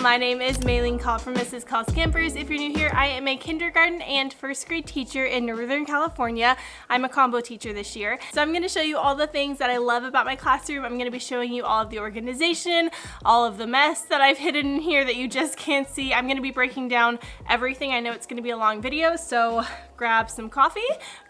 my name is Maylene Call from Mrs. Call's Campers. If you're new here, I am a kindergarten and first grade teacher in Northern California. I'm a combo teacher this year. So I'm gonna show you all the things that I love about my classroom. I'm gonna be showing you all of the organization, all of the mess that I've hidden in here that you just can't see. I'm gonna be breaking down everything. I know it's gonna be a long video, so grab some coffee,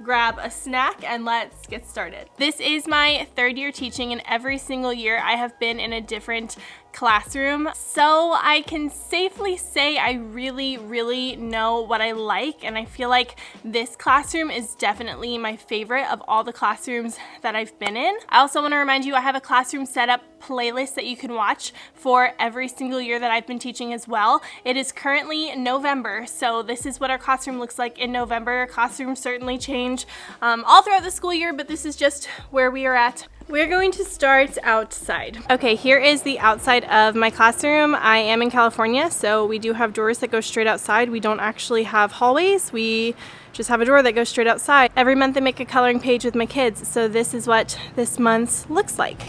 grab a snack, and let's get started. This is my third year teaching, and every single year I have been in a different classroom. So I can safely say I really know what I like, and I feel like this classroom is definitely my favorite of all the classrooms that I've been in. I also want to remind you I have a classroom setup playlist that you can watch for every single year that I've been teaching as well. It is currently November, so this is what our classroom looks like in November. Classrooms certainly change all throughout the school year, but this is just where we are at. We're going to start outside. Okay, here is the outside of my classroom. I am in California, so we do have doors that go straight outside. We don't actually have hallways. We just have a door that goes straight outside. Every month I make a coloring page with my kids, so this is what this month's looks like.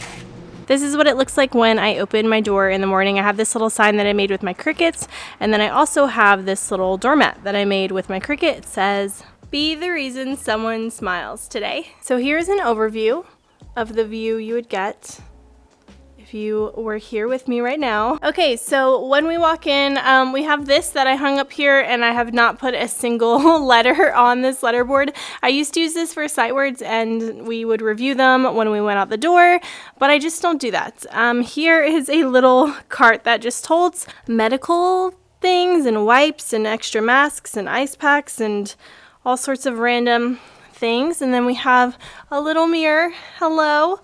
This is what it looks like when I open my door in the morning. I have this little sign that I made with my crickets, and then I also have this little doormat that I made with my cricket. It says, "Be the reason someone smiles today." So here's an overview of the view you would get if you were here with me right now. Okay, so when we walk in, we have this that I hung up here, and I have not put a single letter on this letterboard. I used to use this for sight words, and we would review them when we went out the door, but I just don't do that. Here is a little cart that just holds medical things and wipes and extra masks and ice packs and all sorts of random things. And then we have a little mirror. Hello.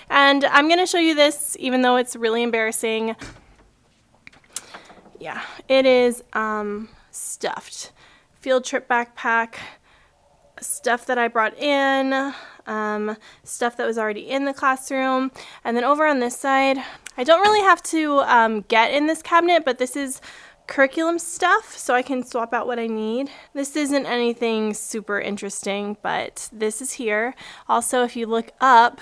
And I'm going to show you this even though it's really embarrassing. Yeah, it is stuffed. Field trip backpack, stuff that I brought in, stuff that was already in the classroom. And then over on this side, I don't really have to get in this cabinet, but this is curriculum stuff, so I can swap out what I need. This isn't anything super interesting, but this is here. Also, if you look up,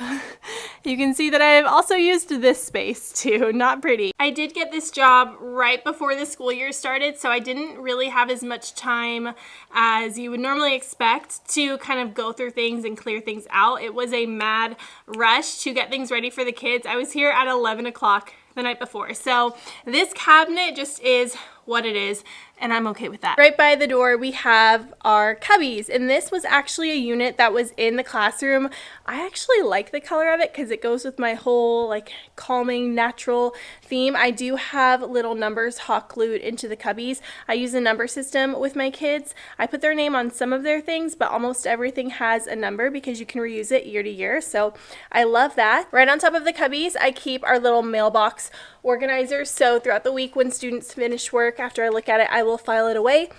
you can see that I've also used this space too. Not pretty. I did get this job right before the school year started, so I didn't really have as much time as you would normally expect to kind of go through things and clear things out. It was a mad rush to get things ready for the kids. I was here at 11 o'clock the night before. So this cabinet just is what it is, and I'm okay with that. Right by the door we have our cubbies, and this was actually a unit that was in the classroom. I actually like the color of it because it goes with my whole like calming natural theme. I do have little numbers hot glued into the cubbies. I use a number system with my kids. I put their name on some of their things, but almost everything has a number because you can reuse it year to year, so I love that. Right on top of the cubbies I keep our little mailbox organizer, so throughout the week when students finish work, after I look at it, I will file it away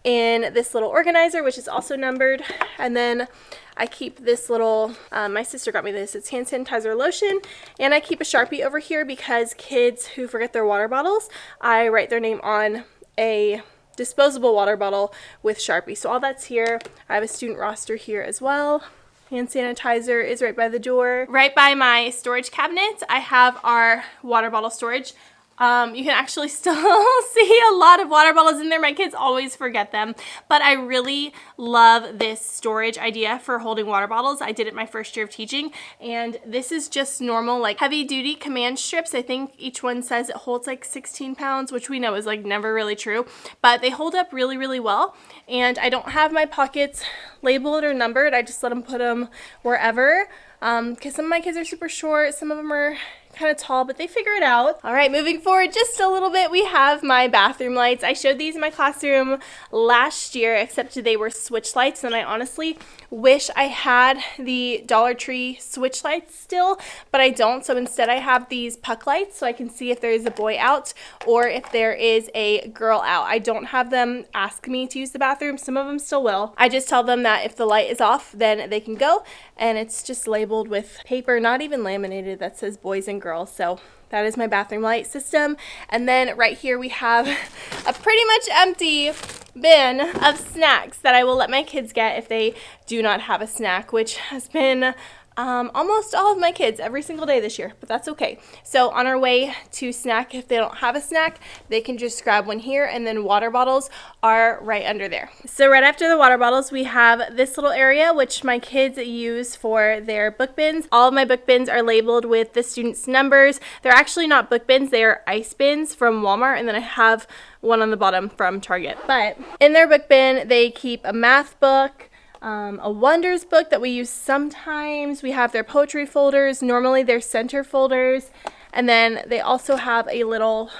in this little organizer, which is also numbered. And then I keep this little, my sister got me this, it's hand sanitizer lotion, and I keep a Sharpie over here because kids who forget their water bottles, I write their name on a disposable water bottle with Sharpie. So all that's here. I have a student roster here as well. Hand sanitizer is right by the door. Right by my storage cabinet, I have our water bottle storage. You can actually still see a lot of water bottles in there. My kids always forget them, but I really love this storage idea for holding water bottles. I did it my first year of teaching, and this is just normal like heavy duty command strips. I think each one says it holds like 16 pounds, which we know is like never really true, but they hold up really well. And I don't have my pockets labeled or numbered. I just let them put them wherever, because some of my kids are super short, some of them are kind of tall, but they figure it out. All right, moving forward just a little bit, we have my bathroom lights. I showed these in my classroom last year, except they were switch lights, and I honestly wish I had the Dollar Tree switch lights still, but I don't. So instead I have these puck lights so I can see if there is a boy out or if there is a girl out. I don't have them ask me to use the bathroom. Some of them still will. I just tell them that if the light is off, then they can go, and it's just labeled with paper, not even laminated, that says boys and girls. So that is my bathroom light system. And then right here we have a pretty much empty bin of snacks that I will let my kids get if they do not have a snack, which has been almost all of my kids every single day this year, but that's okay. So on our way to snack, if they don't have a snack, they can just grab one here, and then water bottles are right under there. So right after the water bottles, we have this little area which my kids use for their book bins. All of my book bins are labeled with the students' numbers. They're actually not book bins, they are ice bins from Walmart, and then I have one on the bottom from Target. But in their book bin, they keep a math book, a Wonders book that we use sometimes. We have their poetry folders, normally their center folders, and then they also have a little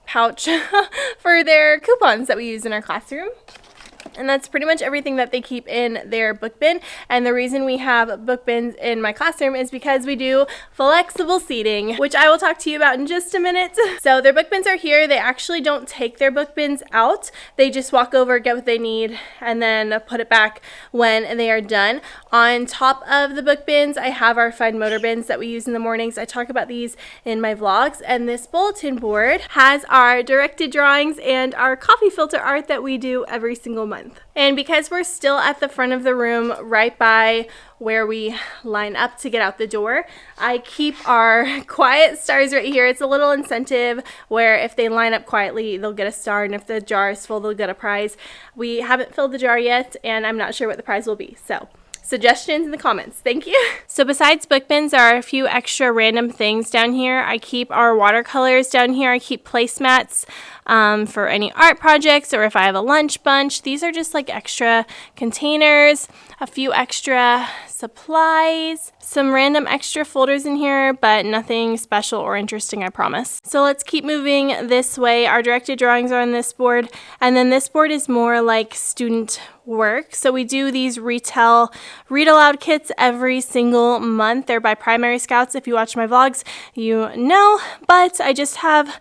pouch for their coupons that we use in our classroom. And that's pretty much everything that they keep in their book bin. And the reason we have book bins in my classroom is because we do flexible seating, which I will talk to you about in just a minute. So their book bins are here. They actually don't take their book bins out. They just walk over, get what they need, and then put it back when they are done. On top of the book bins, I have our fine motor bins that we use in the mornings. I talk about these in my vlogs. And this bulletin board has our directed drawings and our coffee filter art that we do every single month. And because we're still at the front of the room, right by where we line up to get out the door, I keep our quiet stars right here. It's a little incentive where if they line up quietly, they'll get a star, and if the jar is full, they'll get a prize. We haven't filled the jar yet, and I'm not sure what the prize will be. So suggestions in the comments. Thank you. So besides book bins, there are a few extra random things down here. I keep our watercolors down here. I keep placemats for any art projects, or if I have a lunch bunch. These are just like extra containers, a few extra supplies, some random extra folders in here, but nothing special or interesting, I promise. So let's keep moving this way. Our directed drawings are on this board, and then this board is more like student work. So we do these retail read aloud kits every single month. They're by Primary Scouts. If you watch my vlogs, you know, but I just have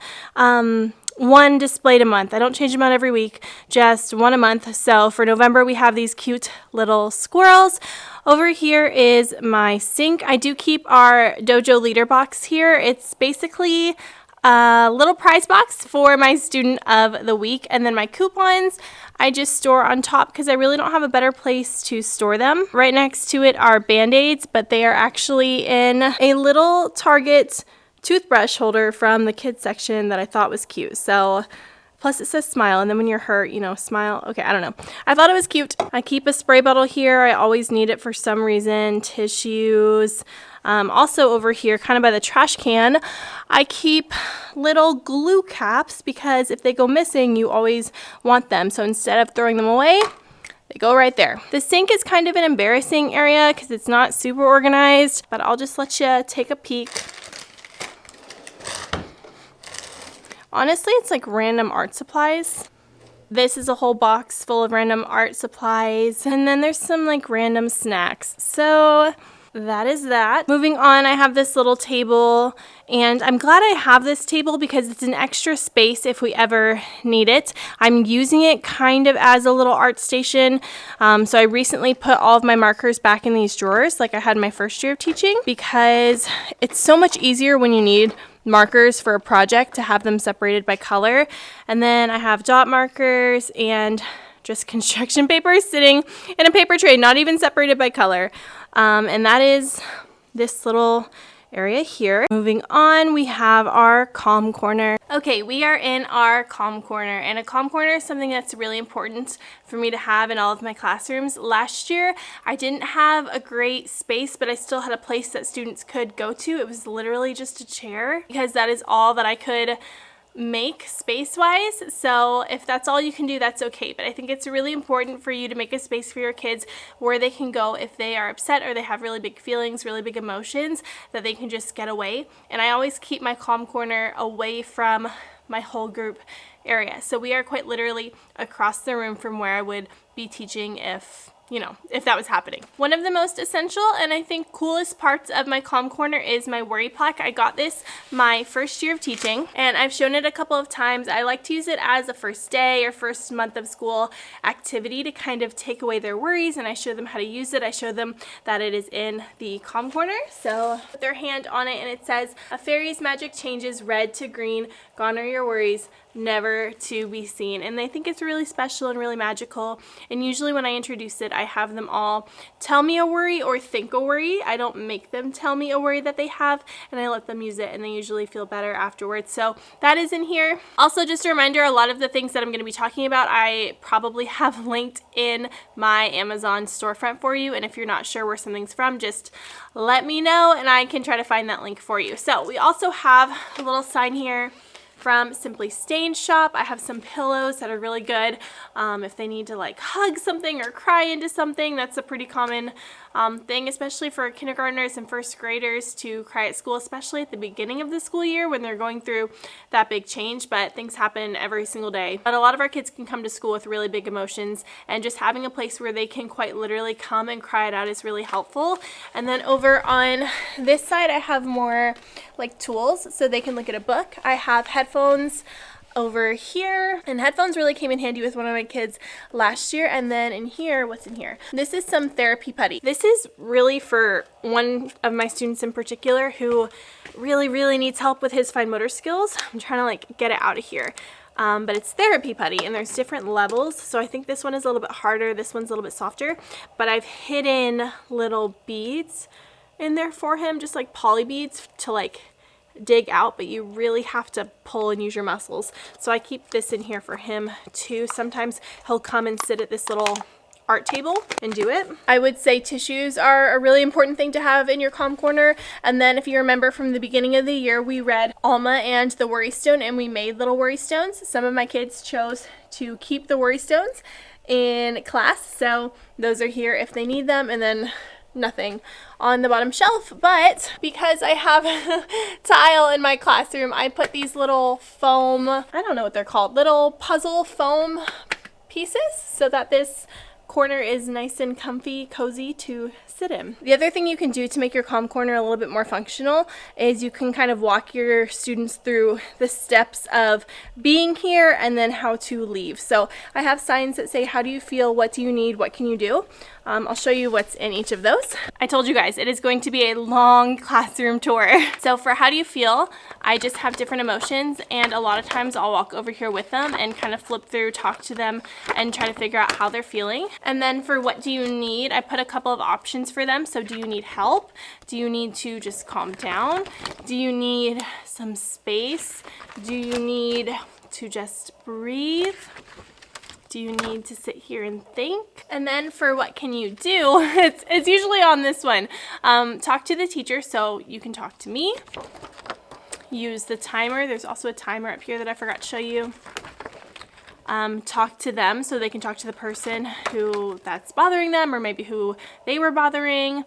one displayed a month. I don't change them out every week, just one a month. So for November, we have these cute little squirrels. Over here is my sink. I do keep our Dojo leader box here. It's basically a little prize box for my student of the week. And then my coupons, I just store on top because I really don't have a better place to store them. Right next to it are Band-Aids, but they are actually in a little Target toothbrush holder from the kids section that I thought was cute. So plus it says smile, and then when you're hurt, you know, smile. Okay, I don't know. I thought it was cute. I keep a spray bottle here. I always need it for some reason. Tissues. Also over here, kind of by the trash can, I keep little glue caps because if they go missing, you always want them. So instead of throwing them away, they go right there. The sink is kind of an embarrassing area because it's not super organized, but I'll just let you take a peek. Honestly, it's like random art supplies. This is a whole box full of random art supplies. And then there's some like random snacks. So that is that. Moving on, I have this little table, and I'm glad I have this table because it's an extra space if we ever need it. I'm using it kind of as a little art station. So I recently put all of my markers back in these drawers like I had my first year of teaching, because it's so much easier when you need markers for a project to have them separated by color. And then I have dot markers and just construction paper sitting in a paper tray, not even separated by color. And that is this little area here. Moving on, we have our calm corner. Okay, we are in our calm corner, and a calm corner is something that's really important for me to have in all of my classrooms. Last year, I didn't have a great space, but I still had a place that students could go to. It was literally just a chair because that is all that I could make space-wise. So if that's all you can do, that's okay. But I think it's really important for you to make a space for your kids where they can go if they are upset or they have really big feelings, really big emotions, that they can just get away. And I always keep my calm corner away from my whole group area. So we are quite literally across the room from where I would be teaching if that was happening. One of the most essential and I think coolest parts of my calm corner is my worry plaque. I got this my first year of teaching, and I've shown it a couple of times. I like to use it as a first day or first month of school activity to kind of take away their worries, and I show them how to use it. I show them that it is in the calm corner. So put their hand on it and it says, "A fairy's magic changes red to green. Gone are your worries, never to be seen." And I think it's really special and really magical, and usually when I introduce it, I have them all tell me a worry or think a worry. I don't make them tell me a worry that they have, and I let them use it, and they usually feel better afterwards. So that is in here. Also, just a reminder, a lot of the things that I'm going to be talking about I probably have linked in my Amazon storefront for you, and if you're not sure where something's from, just let me know and I can try to find that link for you. So we also have a little sign here from Simply Stained shop. I have some pillows that are really good if they need to like hug something or cry into something. That's a pretty common thing, especially for kindergartners and first graders to cry at school, especially at the beginning of the school year when they're going through that big change, but things happen every single day. But a lot of our kids can come to school with really big emotions, and just having a place where they can quite literally come and cry it out is really helpful. And then over on this side, I have more like tools so they can look at a book. I have headphones over here, and headphones really came in handy with one of my kids last year. And then in here, what's in here? This is some therapy putty. This is really for one of my students in particular who really needs help with his fine motor skills. I'm trying to like get it out of here. But it's therapy putty, and there's different levels. So I think this one is a little bit harder, this one's a little bit softer, but I've hidden little beads in there for him, just like poly beads to like dig out, but you really have to pull and use your muscles. So I keep this in here for him too. Sometimes he'll come and sit at this little art table and do it. I would say tissues are a really important thing to have in your calm corner. And then if you remember from the beginning of the year, we read Alma and the Worry Stone, and we made little worry stones. Some of my kids chose to keep the worry stones in class, so those are here if they need them. And then nothing on the bottom shelf, but because I have tile in my classroom, I put these little foam, I don't know what they're called, little puzzle foam pieces so that this corner is nice and comfy, cozy to sit in. The other thing you can do to make your calm corner a little bit more functional is you can kind of walk your students through the steps of being here and then how to leave. So I have signs that say, how do you feel? What do you need? What can you do? I'll show you what's in each of those. I told you guys, it is going to be a long classroom tour. So for how do you feel, I just have different emotions, and a lot of times I'll walk over here with them and kind of flip through, talk to them, and try to figure out how they're feeling. And then for what do you need, I put a couple of options for them. So do you need help? Do you need to just calm down? Do you need some space? Do you need to just breathe? Do you need to sit here and think? And then for what can you do, it's usually on this one. Talk to the teacher, so you can talk to me. Use the timer. There's also a timer up here that I forgot to show you. Talk to them, so they can talk to the person who that's bothering them, or maybe who they were bothering.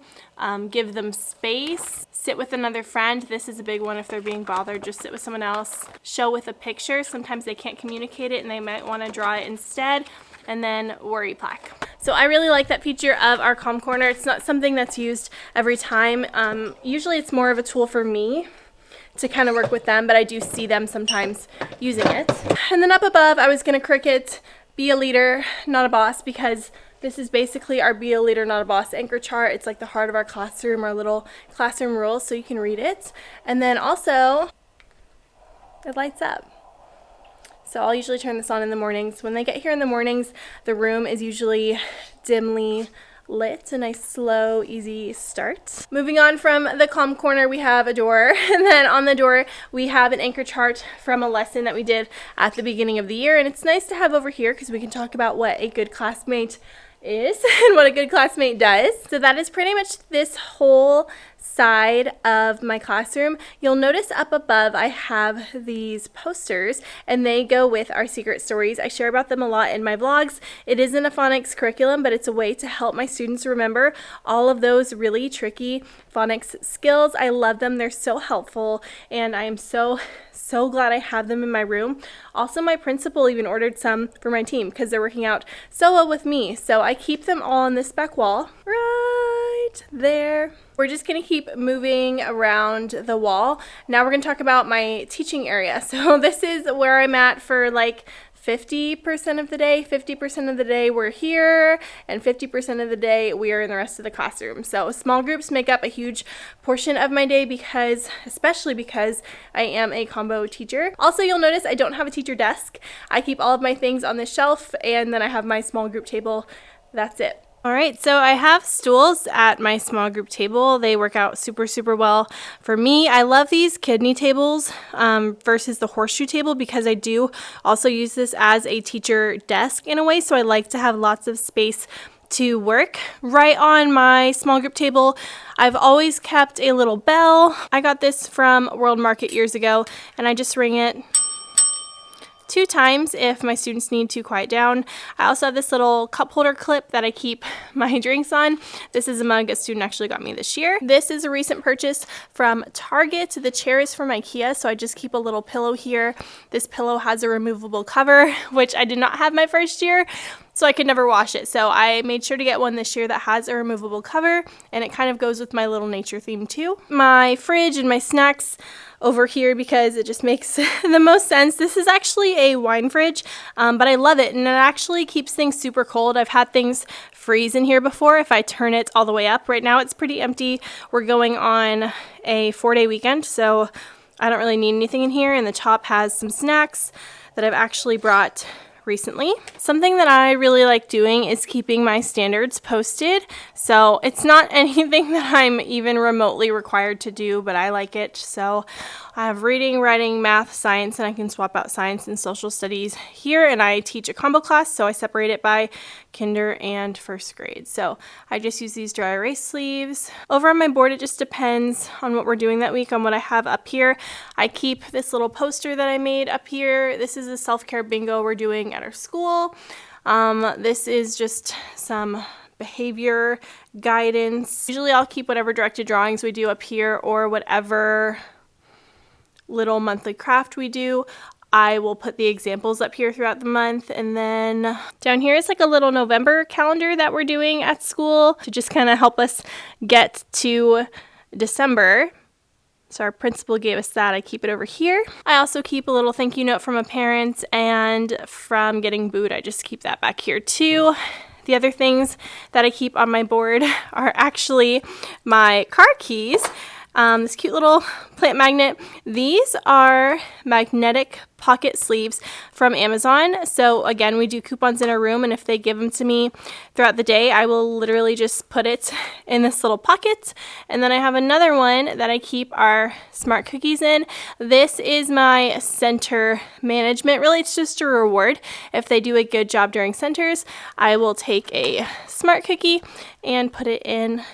Give them space. Sit with another friend. This is a big one if they're being bothered. Just sit with someone else. Show with a picture. Sometimes they can't communicate it and they might want to draw it instead. And then worry plaque. So I really like that feature of our calm corner. It's not something that's used every time. Usually it's more of a tool for me to kind of work with them, but I do see them sometimes using it. And then up above, I was going to Cricut Be a Leader, Not a Boss, because this is basically our Be a Leader, Not a Boss anchor chart. It's like the heart of our classroom, our little classroom rules, so you can read it. And then also, it lights up. So I'll usually turn this on in the mornings. When they get here in the mornings, the room is usually dimly lit, a nice slow easy start. Moving on from the calm corner, we have a door, and then on the door we have an anchor chart from a lesson that we did at the beginning of the year, and it's nice to have over here because we can talk about what a good classmate is and what a good classmate does. So that is pretty much this whole side of my classroom. You'll notice up above I have these posters, and they go with our secret stories. I share about them a lot in my vlogs. It isn't a phonics curriculum, but it's a way to help my students remember all of those really tricky phonics skills. I love them. They're so helpful, and I am so glad I have them in my room. Also, my principal even ordered some for my team because they're working out so well with me. So I keep them all on this back wall right there. We're just going to keep moving around the wall. Now we're going to talk about my teaching area. So this is where I'm at for like 50% of the day. 50% of the day we're here, and 50% of the day we are in the rest of the classroom. So small groups make up a huge portion of my day especially because I am a combo teacher. Also, you'll notice I don't have a teacher desk. I keep all of my things on this shelf, and then I have my small group table. That's it. All right, so I have stools at my small group table. They work out super, super well for me. I love these kidney tables versus the horseshoe table because I do also use this as a teacher desk in a way, so I like to have lots of space to work. Right on my small group table, I've always kept a little bell. I got this from World Market years ago, and I just ring it 2 times if my students need to quiet down. I also have this little cup holder clip that I keep my drinks on. This is a mug a student actually got me this year. This is a recent purchase from Target. The chair is from IKEA, so I just keep a little pillow here. This pillow has a removable cover, which I did not have my first year, so I could never wash it. So I made sure to get one this year that has a removable cover, and it kind of goes with my little nature theme too. My fridge and my snacks over here because it just makes the most sense. This is actually a wine fridge, but I love it, and it actually keeps things super cold. I've had things freeze in here before if I turn it all the way up. Right now it's pretty empty. We're going on a 4-day weekend, so I don't really need anything in here, and the top has some snacks that I've actually brought recently. Something that I really like doing is keeping my standards posted. So it's not anything that I'm even remotely required to do, but I like it. So I have reading, writing, math, science, and I can swap out science and social studies here. And I teach a combo class, so I separate it by kinder and first grade. So I just use these dry erase sleeves. Over on my board, it just depends on what we're doing that week, on what I have up here. I keep this little poster that I made up here. This is a self-care bingo we're doing at our school. This is just some behavior guidance. Usually I'll keep whatever directed drawings we do up here or whatever little monthly craft we do. I will put the examples up here throughout the month, and then down here is like a little November calendar that we're doing at school to just kind of help us get to December. So our principal gave us that. I keep it over here. I also keep a little thank you note from a parent, and from getting booed, I just keep that back here too. The other things that I keep on my board are actually my car keys. This cute little plant magnet. These are magnetic pocket sleeves from Amazon. So again, we do coupons in our room, and if they give them to me throughout the day, I will literally just put it in this little pocket. And then I have another one that I keep our smart cookies in. This is my center management. Really, it's just a reward. If they do a good job during centers, I will take a smart cookie and put it in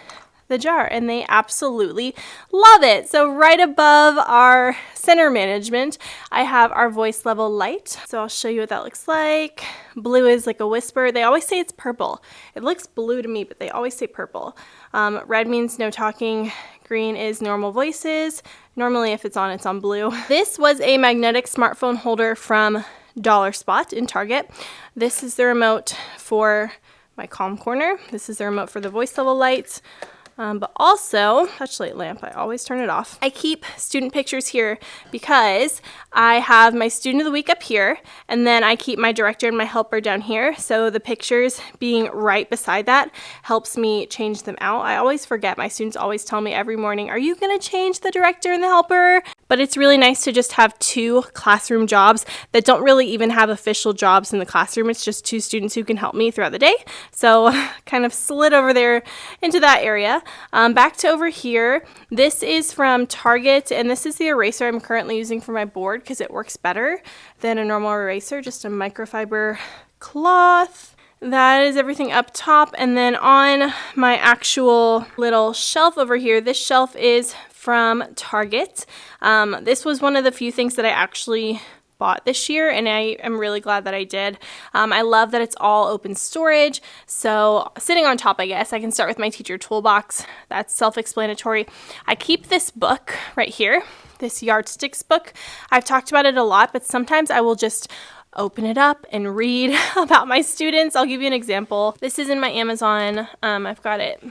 the jar, and they absolutely love it. So right above our center management, I have our voice level light. So I'll show you what that looks like. Blue is like a whisper. They always say it's purple. It looks blue to me, but they always say purple. Red means no talking. Green is normal voices. Normally if it's on blue. This was a magnetic smartphone holder from Dollar Spot in Target. This is the remote for my calm corner. This is the remote for the voice level lights. But also, touchlight lamp, I always turn it off. I keep student pictures here because I have my student of the week up here, and then I keep my director and my helper down here. So the pictures being right beside that helps me change them out. I always forget. My students always tell me every morning, are you going to change the director and the helper? But it's really nice to just have 2 classroom jobs that don't really even have official jobs in the classroom. It's just 2 students who can help me throughout the day. So kind of slid over there into that area. Back to over here. This is from Target, and this is the eraser I'm currently using for my board because it works better than a normal eraser, just a microfiber cloth. That is everything up top, and then on my actual little shelf over here, this shelf is from Target. This was one of the few things that I actually bought this year, and I am really glad that I did. I love that it's all open storage. So sitting on top, I guess, I can start with my teacher toolbox. That's self-explanatory. I keep this book right here, this yardsticks book. I've talked about it a lot, but sometimes I will just open it up and read about my students. I'll give you an example. This is in my Amazon. I've got it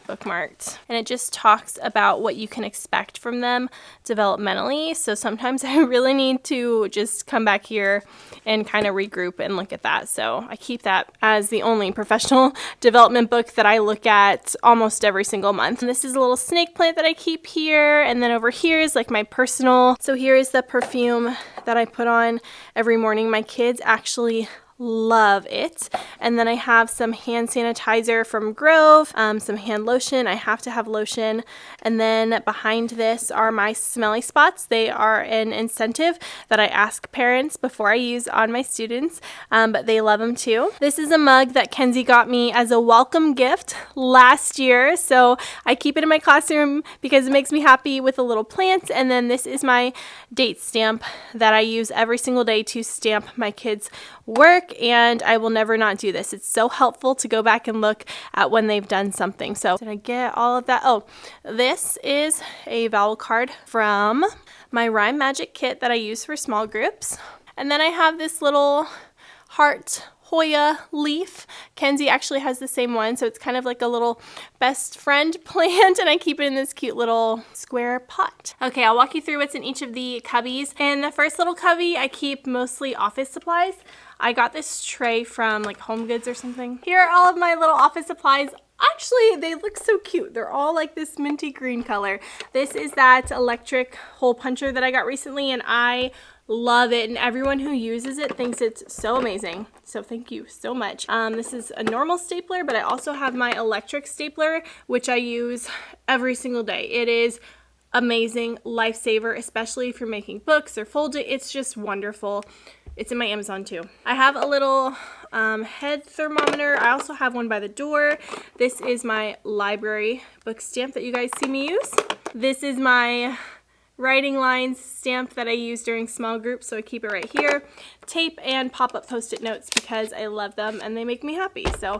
bookmarked, and it just talks about what you can expect from them developmentally. So sometimes I really need to just come back here and kind of regroup and look at that. So I keep that as the only professional development book that I look at almost every single month. And this is a little snake plant that I keep here, and then over here is like my personal. So here is the perfume that I put on every morning. My kids actually love it. And then I have some hand sanitizer from Grove, some hand lotion. I have to have lotion. And then behind this are my smelly spots. They are an incentive that I ask parents before I use on my students, but they love them too. This is a mug that Kenzie got me as a welcome gift last year, so I keep it in my classroom because it makes me happy with a little plant. And then this is my date stamp that I use every single day to stamp my kids' work, and I will never not do this. It's so helpful to go back and look at when they've done something. So did I get all of that? Oh, this is a vowel card from my Rhyme Magic kit that I use for small groups. And then I have this little heart Hoya leaf. Kenzie actually has the same one, so it's kind of like a little best friend plant, and I keep it in this cute little square pot. Okay, I'll walk you through what's in each of the cubbies. In the first little cubby, I keep mostly office supplies. I got this tray from like Home Goods or something. Here are all of my little office supplies. Actually, they look so cute. They're all like this minty green color. This is that electric hole puncher that I got recently, and I love it, and everyone who uses it thinks it's so amazing. So thank you so much. This is a normal stapler, but I also have my electric stapler, which I use every single day. It is amazing, lifesaver, especially if you're making books or folding. It's just wonderful. It's in my Amazon too. I have a little head thermometer. I also have one by the door. This is my library book stamp that you guys see me use. This is my writing lines stamp that I use during small groups, so I keep it right here. Tape and pop-up post-it notes because I love them and they make me happy. So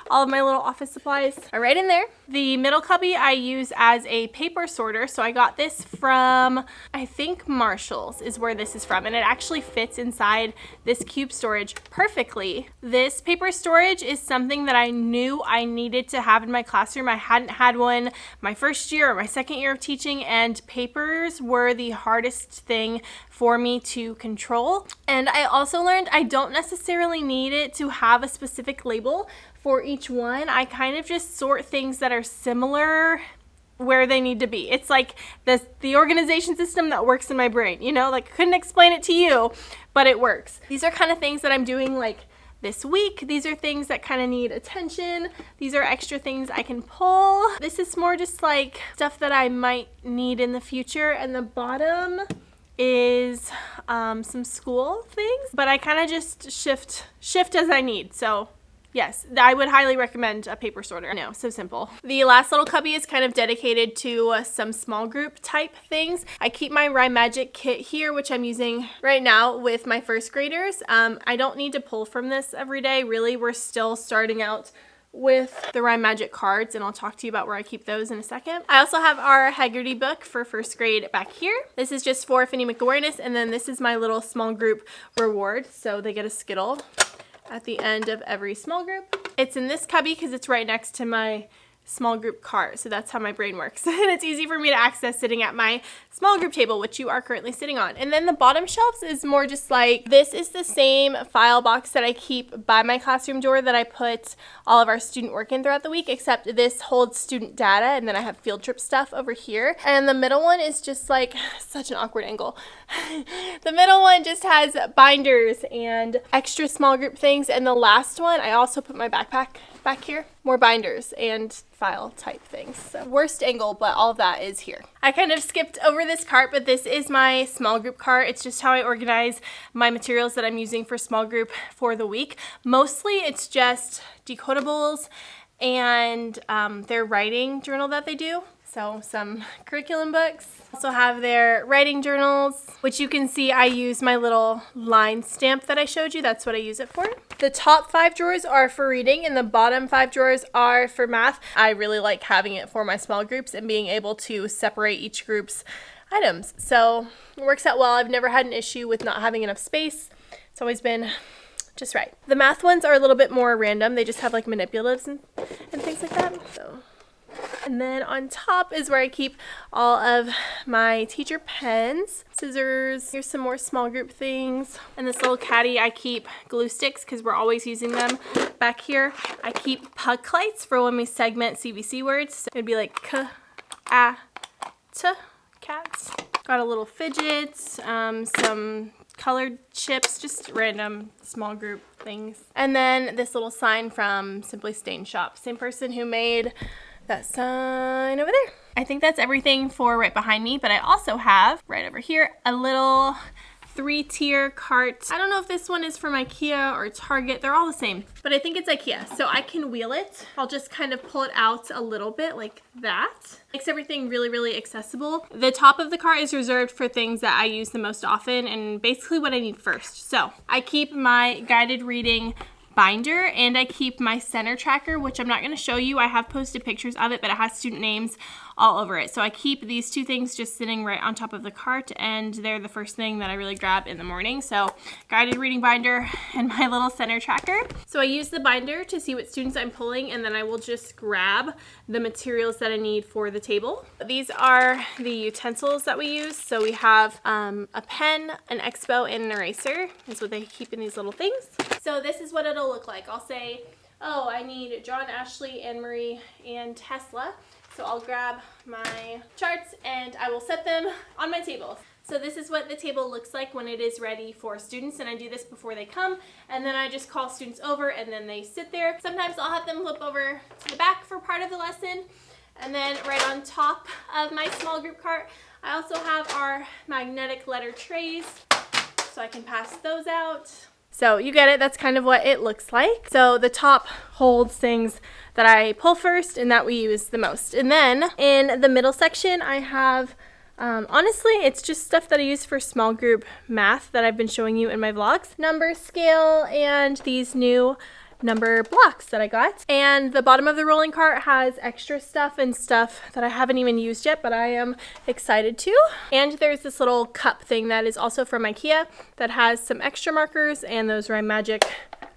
all of my little office supplies are right in there. The middle cubby I use as a paper sorter, so I got this from, I think Marshall's is where this is from, and it actually fits inside this cube storage perfectly. This paper storage is something that I knew I needed to have in my classroom. I hadn't had one my first year or my second year of teaching, and papers were the hardest thing for me to control. And I also learned I don't necessarily need it to have a specific label for each one. I kind of just sort things that are similar where they need to be. It's like the organization system that works in my brain, you know, like I couldn't explain it to you, but it works. These are kind of things that I'm doing like this week. These are things that kind of need attention. These are extra things I can pull. This is more just like stuff that I might need in the future. And the bottom is some school things, but I kind of just shift as I need. So yes, I would highly recommend a paper sorter. No, so simple. The last little cubby is kind of dedicated to some small group type things. I keep my Rhyme Magic kit here, which I'm using right now with my first graders. I don't need to pull from this every day. Really, we're still starting out with the Rhyme Magic cards, and I'll talk to you about where I keep those in a second. I also have our Haggerty book for first grade back here. This is just for phonemic awareness, and then this is my little small group reward, so they get a Skittle at the end of every small group. It's in this cubby because it's right next to my small group cart, so that's how my brain works. And it's easy for me to access sitting at my small group table, which you are currently sitting on. And then the bottom shelves is more just like, this is the same file box that I keep by my classroom door that I put all of our student work in throughout the week, except this holds student data, and then I have field trip stuff over here. And the middle one is just like, such an awkward angle. The middle one just has binders and extra small group things, and the last one, I also put my backpack back here, more binders and file type things. So worst angle, but all of that is here. I kind of skipped over this cart, but this is my small group cart. It's just how I organize my materials that I'm using for small group for the week. Mostly it's just decodables and their writing journal that they do. So some curriculum books. Also have their writing journals, which you can see I use my little line stamp that I showed you. That's what I use it for. The top 5 drawers are for reading and the bottom 5 drawers are for math. I really like having it for my small groups and being able to separate each group's items. So it works out well. I've never had an issue with not having enough space. It's always been just right. The math ones are a little bit more random. They just have like manipulatives and things like that. So. And then on top is where I keep all of my teacher pens, scissors, here's some more small group things. And this little caddy, I keep glue sticks because we're always using them. Back here, I keep puck lights for when we segment CVC words. So it'd be like k, a, t, cats. Got a little fidget, some colored chips, just random small group things. And then this little sign from Simply Stain Shop. Same person who made that sign over there. I think that's everything for right behind me, but I also have right over here a little 3-tier cart. I don't know if this one is from IKEA or Target. They're all the same, but I think it's IKEA. So I can wheel it. I'll just kind of pull it out a little bit like that. Makes everything really, really accessible. The top of the cart is reserved for things that I use the most often and basically what I need first. So I keep my guided reading binder and I keep my center tracker, which I'm not going to show you. I have posted pictures of it, but it has student names all over it. So I keep these two things just sitting right on top of the cart, and they're the first thing that I really grab in the morning. So guided reading binder and my little center tracker. So I use the binder to see what students I'm pulling, and then I will just grab the materials that I need for the table. These are the utensils that we use. So we have a pen, an expo, and an eraser is what they keep in these little things. So this is what it'll look like. I'll say, oh, I need John, Ashley, Anne Marie, and Tesla. So I'll grab my charts and I will set them on my table. So this is what the table looks like when it is ready for students, and I do this before they come, and then I just call students over and then they sit there. Sometimes I'll have them flip over to the back for part of the lesson, and then right on top of my small group cart, I also have our magnetic letter trays, so I can pass those out. So you get it, that's kind of what it looks like. So the top holds things that I pull first and that we use the most. And then in the middle section, I have, honestly, it's just stuff that I use for small group math that I've been showing you in my vlogs. Number scale and these new number blocks that I got. And the bottom of the rolling cart has extra stuff and stuff that I haven't even used yet, but I am excited to. And there's this little cup thing that is also from IKEA that has some extra markers and those Rhyme Magic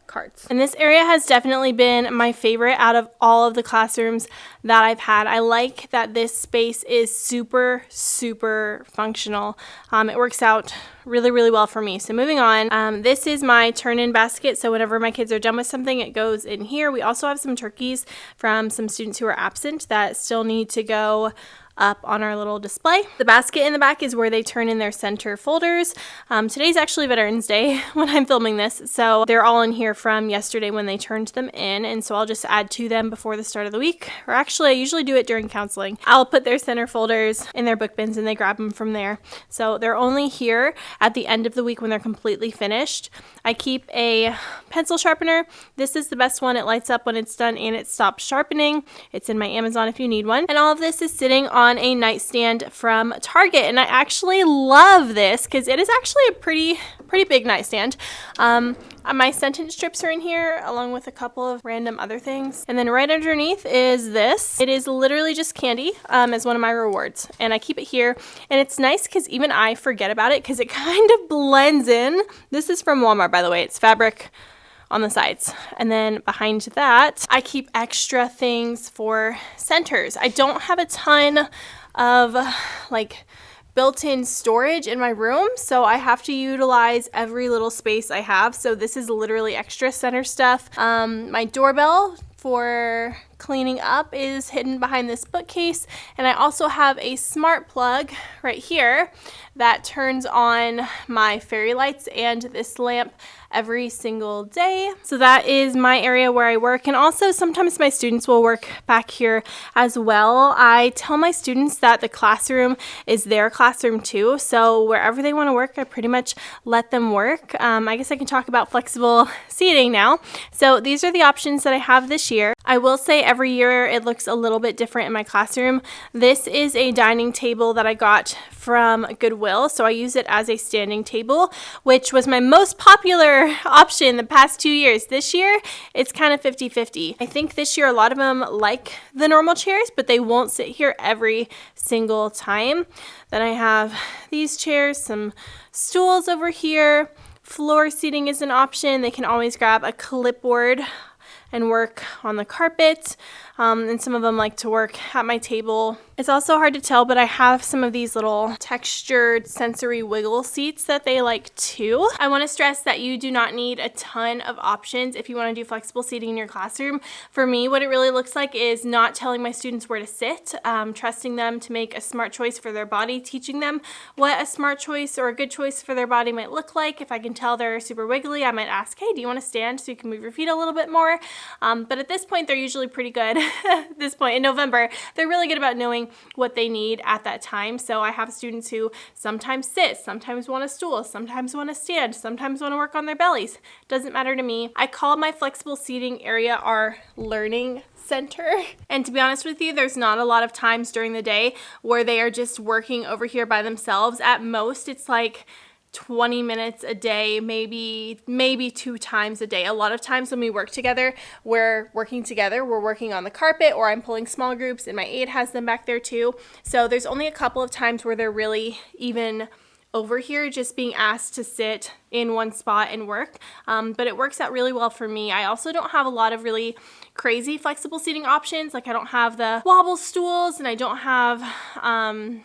cards. And this area has definitely been my favorite out of all of the classrooms that I've had. I like that this space is super, super functional. It works out really, really well for me. So moving on, this is my turn-in basket. So whenever my kids are done with something, it goes in here. We also have some turkeys from some students who are absent that still need to go up on our little display. The basket in the back is where they turn in their center folders. Today's actually Veterans Day when I'm filming this, so they're all in here from yesterday when they turned them in, and so I'll just add to them before the start of the week, or actually I usually do it during counseling. I'll put their center folders in their book bins and they grab them from there. So they're only here at the end of the week when they're completely finished. I keep a pencil sharpener. This is the best one. It lights up when it's done and it stops sharpening. It's in my Amazon if you need one. And all of this is sitting on a nightstand from Target, and I actually love this because it is actually a pretty big nightstand. My sentence strips are in here along with a couple of random other things, and then right underneath is this. It is literally just candy as one of my rewards, and I keep it here, and it's nice because even I forget about it because it kind of blends in. This is from Walmart, by the way. It's fabric on the sides. And then behind that, I keep extra things for centers. I don't have a ton of like built-in storage in my room, so I have to utilize every little space I have. So this is literally extra center stuff. My doorbell for cleaning up is hidden behind this bookcase, and I also have a smart plug right here that turns on my fairy lights and this lamp every single day. So that is my area where I work, and also sometimes my students will work back here as well. I tell my students that the classroom is their classroom too, so wherever they want to work, I pretty much let them work. I guess I can talk about flexible seating now. So these are the options that I have this year. I will say every year it looks a little bit different in my classroom. This is a dining table that I got from Goodwill, so I use it as a standing table, which was my most popular option the past 2 years. This year, it's kind of 50-50. I think this year a lot of them like the normal chairs, but they won't sit here every single time. Then I have these chairs, some stools over here. Floor seating is an option. They can always grab a clipboard and work on the carpet, and some of them like to work at my table. It's also hard to tell, but I have some of these little textured sensory wiggle seats that they like too. I want to stress that you do not need a ton of options if you want to do flexible seating in your classroom. For me, what it really looks like is not telling my students where to sit, trusting them to make a smart choice for their body, teaching them what a smart choice or a good choice for their body might look like. If I can tell they're super wiggly, I might ask, hey, do you want to stand so you can move your feet a little bit more? But at this point, they're usually pretty good. At this point in November, they're really good about knowing what they need at that time. So I have students who sometimes sit, sometimes want a stool, sometimes want to stand, sometimes want to work on their bellies. Doesn't matter to me. I call my flexible seating area our learning center. And to be honest with you, there's not a lot of times during the day where they are just working over here by themselves. At most, it's like 20 minutes a day, maybe 2 times a day. A lot of times when we work together, we're working together. We're working on the carpet, or I'm pulling small groups, and my aide has them back there too. So there's only a couple of times where they're really even over here just being asked to sit in one spot and work, but it works out really well for me. I also don't have a lot of really crazy flexible seating options. Like I don't have the wobble stools, and I don't have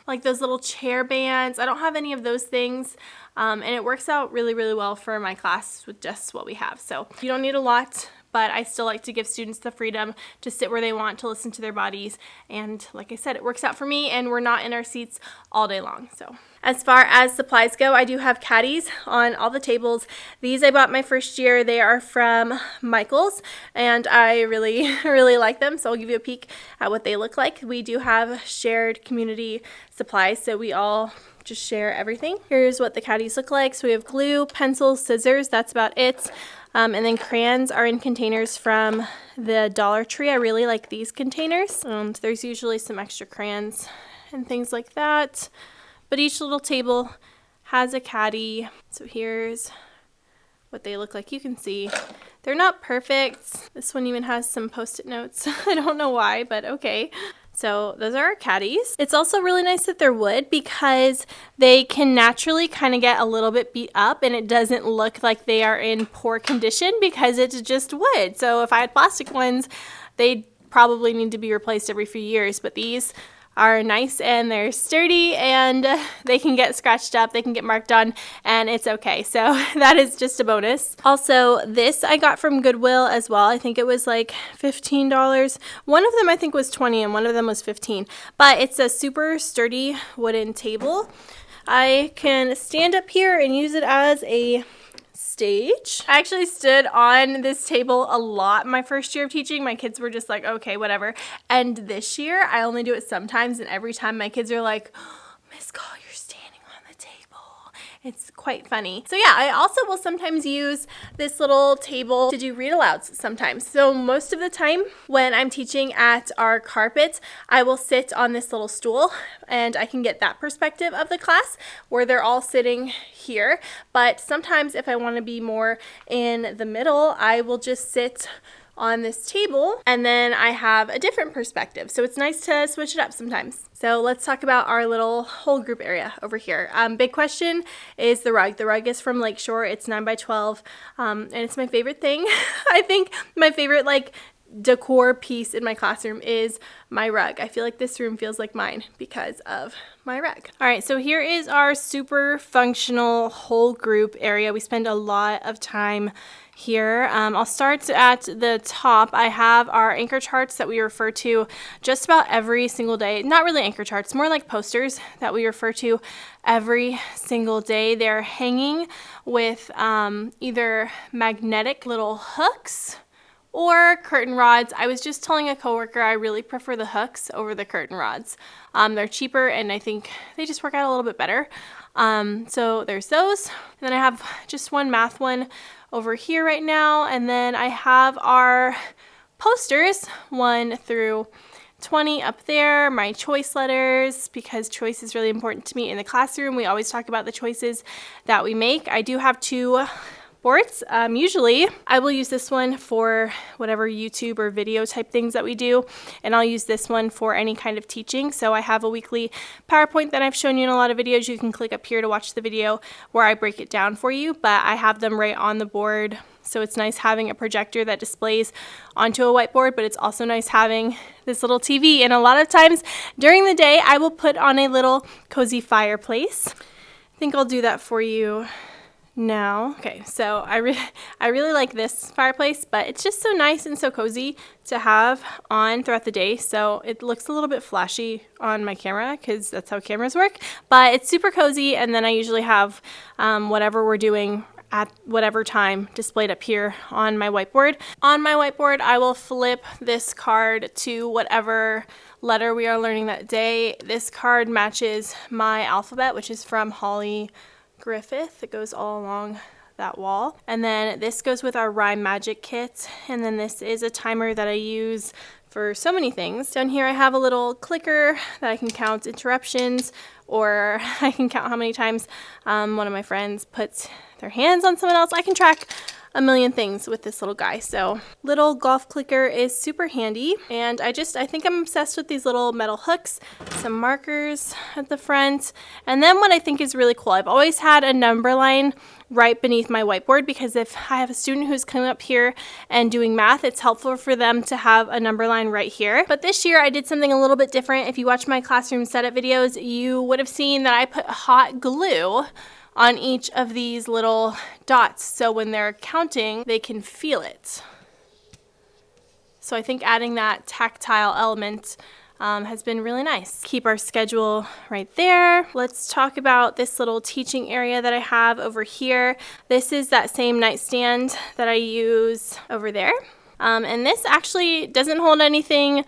like those little chair bands. I don't have any of those things, and it works out really, really well for my class with just what we have. So you don't need a lot, but I still like to give students the freedom to sit where they want, to listen to their bodies. And like I said, it works out for me, and we're not in our seats all day long. So as far as supplies go, I do have caddies on all the tables. These I bought my first year. They are from Michael's, and I really, really like them. So I'll give you a peek at what they look like. We do have shared community supplies, so we all just share everything. Here's what the caddies look like. So we have glue, pencils, scissors. That's about it. And then crayons are in containers from the Dollar Tree. I really like these containers. There's usually some extra crayons and things like that. But each little table has a caddy. So here's what they look like. You can see they're not perfect. This one even has some Post-it notes. I don't know why, but okay. So those are our caddies. It's also really nice that they're wood because they can naturally kind of get a little bit beat up, and it doesn't look like they are in poor condition because it's just wood. So if I had plastic ones, they'd probably need to be replaced every few years, but these are nice and they're sturdy, and they can get scratched up, they can get marked on, and it's okay. So that is just a bonus. Also, this I got from Goodwill as well. I think it was like $15. One of them I think was $20 and one of them was $15. But it's a super sturdy wooden table. I can stand up here and use it as a stage. I actually stood on this table a lot my first year of teaching. My kids were just like, okay, whatever. And this year, I only do it sometimes, and every time my kids are like, oh, Miss Call, you're standing on the table. It's quite funny. So yeah, I also will sometimes use this little table to do read-alouds sometimes. So most of the time when I'm teaching at our carpet, I will sit on this little stool, and I can get that perspective of the class where they're all sitting here. But sometimes if I want to be more in the middle, I will just sit on this table, and then I have a different perspective. So it's nice to switch it up sometimes. So let's talk about our little whole group area over here. Big question is the rug. The rug is from Lakeshore. It's 9 by 12, and it's my favorite thing. I think my favorite decor piece in my classroom is my rug. I feel like this room feels like mine because of my rug. All right, so here is our super functional whole group area. We spend a lot of time here. I'll start at the top. I have our anchor charts that we refer to just about every single day. Not really anchor charts, more like posters that we refer to every single day. They're hanging with either magnetic little hooks or curtain rods. I was just telling a coworker I really prefer the hooks over the curtain rods. They're cheaper, and I think they just work out a little bit better. So there's those. And then I have just one math one over here right now. And then I have our posters 1 through 20 up there, my choice letters, because choice is really important to me in the classroom. We always talk about the choices that we make. I do have 2 boards. Usually I will use this one for whatever YouTube or video type things that we do, and I'll use this one for any kind of teaching. So I have a weekly PowerPoint that I've shown you in a lot of videos. You can click up here to watch the video where I break it down for you, but I have them right on the board So it's nice having a projector that displays onto a whiteboard, but it's also nice having this little TV. And a lot of times during the day, I will put on a little cozy fireplace. I think I'll do that for you now. Okay, so I really like this fireplace, but it's just so nice and so cozy to have on throughout the day. So it looks a little bit flashy on my camera because that's how cameras work, but it's super cozy. And then I usually have whatever we're doing at whatever time displayed up here on my whiteboard. On my whiteboard, I will flip this card to whatever letter we are learning that day. This card matches my alphabet, which is from Hollie, Griffith. It goes all along that wall. And then this goes with our Rhyme Magic kit. And then this is a timer that I use for so many things. Down here I have a little clicker that I can count interruptions, or I can count how many times one of my friends puts their hands on someone else. I can track a million things with this little guy. So little golf clicker is super handy. And I think I'm obsessed with these little metal hooks, some markers at the front. And then what I think is really cool, I've always had a number line right beneath my whiteboard, because if I have a student who's coming up here and doing math, it's helpful for them to have a number line right here. But this year I did something a little bit different. If you watch my classroom setup videos, you would have seen that I put hot glue on each of these little dots, so when they're counting, they can feel it. So I think adding that tactile element has been really nice. Keep our schedule right there. Let's talk about this little teaching area that I have over here. This is that same nightstand that I use over there. And this actually doesn't hold anything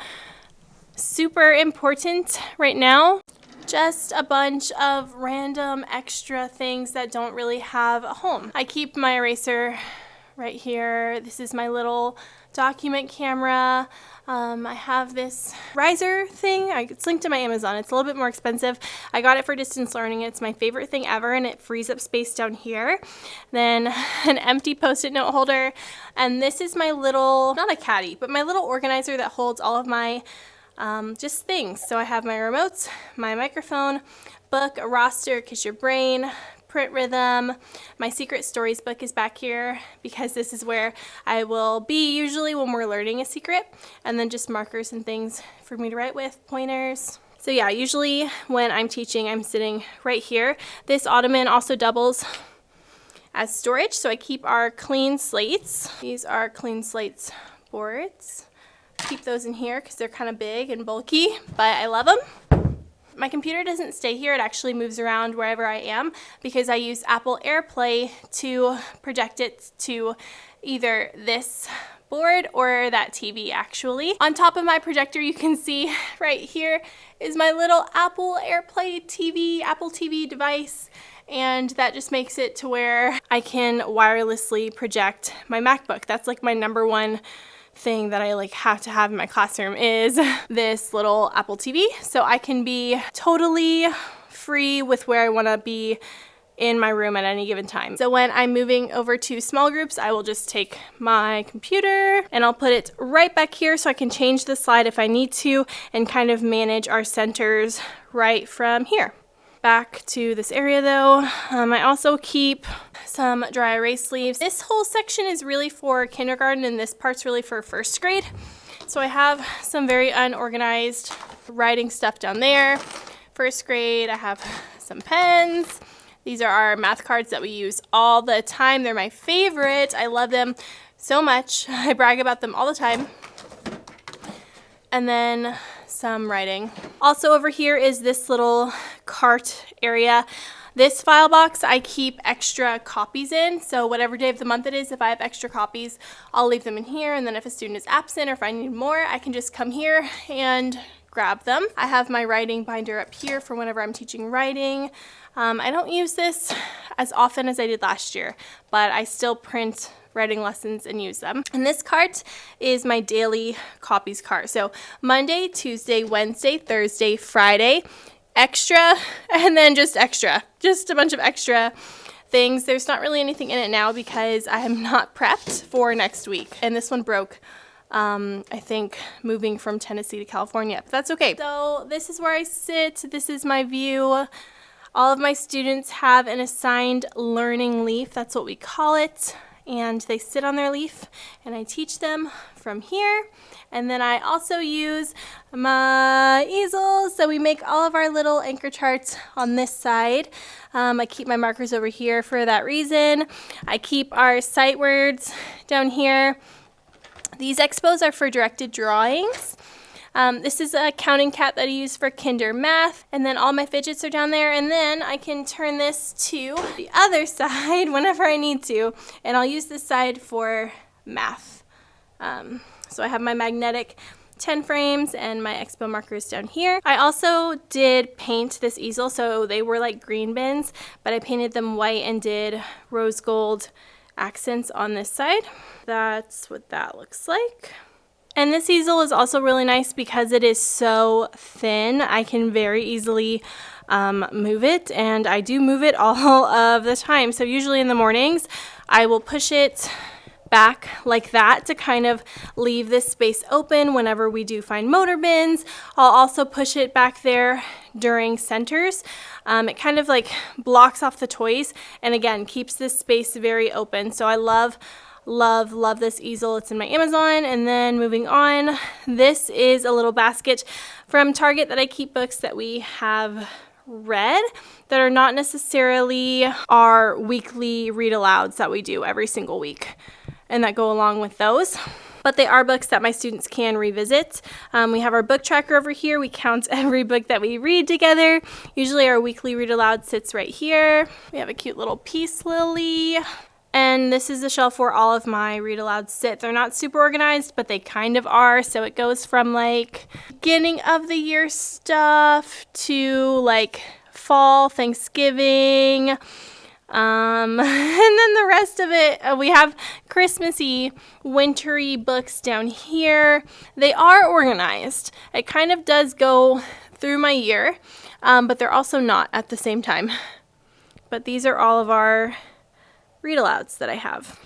super important right now. Just a bunch of random extra things that don't really have a home. I keep my eraser right here. This is my little document camera. I have this riser thing. It's linked to my Amazon. It's a little bit more expensive. I got it for distance learning. It's my favorite thing ever, and it frees up space down here. Then an empty Post-it note holder. And this is my little, not a caddy, but my little organizer that holds all of my just things. So I have my remotes, my microphone, book, a roster, Kiss Your Brain, print rhythm. My secret stories book is back here because this is where I will be usually when we're learning a secret, and then just markers and things for me to write with, pointers. So yeah, usually when I'm teaching, I'm sitting right here. This ottoman also doubles as storage, so I keep our clean slates. These are clean slates boards. Keep those in here because they're kind of big and bulky, but I love them. My computer doesn't stay here. It actually moves around wherever I am because I use Apple AirPlay to project it to either this board or that TV actually. On top of my projector, you can see right here is my little Apple AirPlay TV, Apple TV device. And that just makes it to where I can wirelessly project my MacBook. That's like my number one thing that I have to have in my classroom is this little Apple TV, so I can be totally free with where I want to be in my room at any given time. So when I'm moving over to small groups, I will just take my computer and I'll put it right back here so I can change the slide if I need to and kind of manage our centers right from here. Back to this area though, I also keep some dry erase sleeves. This whole section is really for kindergarten and this part's really for first grade. So I have some very unorganized writing stuff down there. First grade, I have some pens. These are our math cards that we use all the time. They're my favorite. I love them so much. I brag about them all the time. And then some writing. Also over here is this little cart area. This file box I keep extra copies in, so whatever day of the month it is, if I have extra copies, I'll leave them in here, and then if a student is absent or if I need more, I can just come here and grab them. I have my writing binder up here for whenever I'm teaching writing. I don't use this as often as I did last year, but I still print writing lessons and use them. And this cart is my daily copies cart. So Monday, Tuesday, Wednesday, Thursday, Friday, extra, and then just extra. Just a bunch of extra things. There's not really anything in it now because I am not prepped for next week. And this one broke, I think, moving from Tennessee to California, but that's okay. So this is where I sit. This is my view. All of my students have an assigned learning leaf. That's what we call it. and they sit on their leaf, and I teach them from here. And then I also use my easel, so we make all of our little anchor charts on this side. I keep my markers over here for that reason. I keep our sight words down here. These expos are for directed drawings. This is a counting cat that I use for kinder math, and then all my fidgets are down there, and then I can turn this to the other side whenever I need to, and I'll use this side for math. So I have my magnetic 10 frames and my expo markers down here. I also did paint this easel, so they were like green bins, but I painted them white and did rose gold accents on this side. That's what that looks like. And this easel is also really nice because it is so thin. I can very easily move it, and I do move it all of the time. So usually in the mornings, I will push it back like that to kind of leave this space open whenever we do find motor bins. I'll also push it back there during centers. It kind of like blocks off the toys, and again, keeps this space very open. So I love this easel. It's in my Amazon. And then moving on, this is a little basket from Target that I keep books that we have read that are not necessarily our weekly read alouds that we do every single week and that go along with those. But they are books that my students can revisit. We have our book tracker over here. We count every book that we read together. Usually our weekly read aloud sits right here. We have a cute little peace lily. And this is the shelf where all of my read alouds sit. They're not super organized, but they kind of are. So it goes from like beginning of the year stuff to like fall, Thanksgiving, and then the rest of it, we have Christmassy, wintry books down here. They are organized. It kind of does go through my year, but they're also not at the same time. But these are all of our read alouds that I have.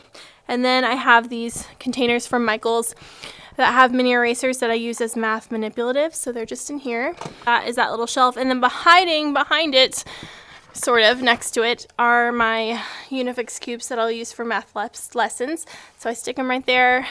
And then I have these containers from Michael's that have mini erasers that I use as math manipulatives, so they're just in here. That is that little shelf, and then behind it, sort of next to it, are my Unifix cubes that I'll use for math lessons. So I stick them right there.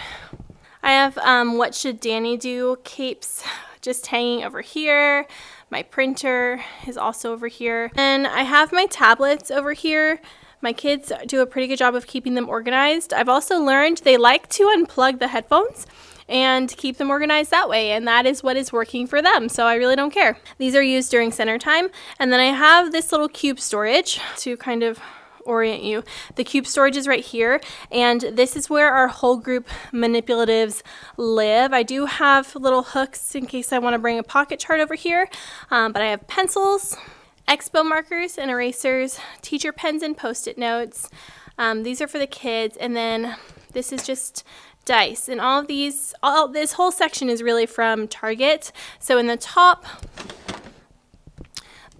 I have What Should Danny Do capes just hanging over here. My printer is also over here. And I have my tablets over here. My kids do a pretty good job of keeping them organized. I've also learned they like to unplug the headphones and keep them organized that way, and that is what is working for them, so I really don't care. These are used during center time, and then I have this little cube storage to kind of orient you. The cube storage is right here, and this is where our whole group manipulatives live. I do have little hooks in case I want to bring a pocket chart over here, but I have pencils, expo markers and erasers, teacher pens and post-it notes. These are for the kids, and then this is just dice, and this whole section is really from Target. So in the top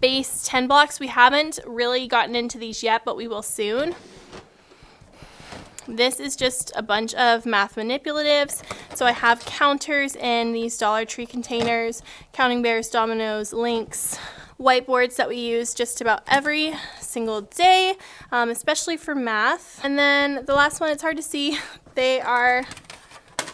base 10 blocks, we haven't really gotten into these yet, but we will soon. This is just a bunch of math manipulatives. So I have counters in these Dollar Tree containers, counting bears, dominoes, links, whiteboards that we use just about every single day, especially for math. And then the last one, it's hard to see, they are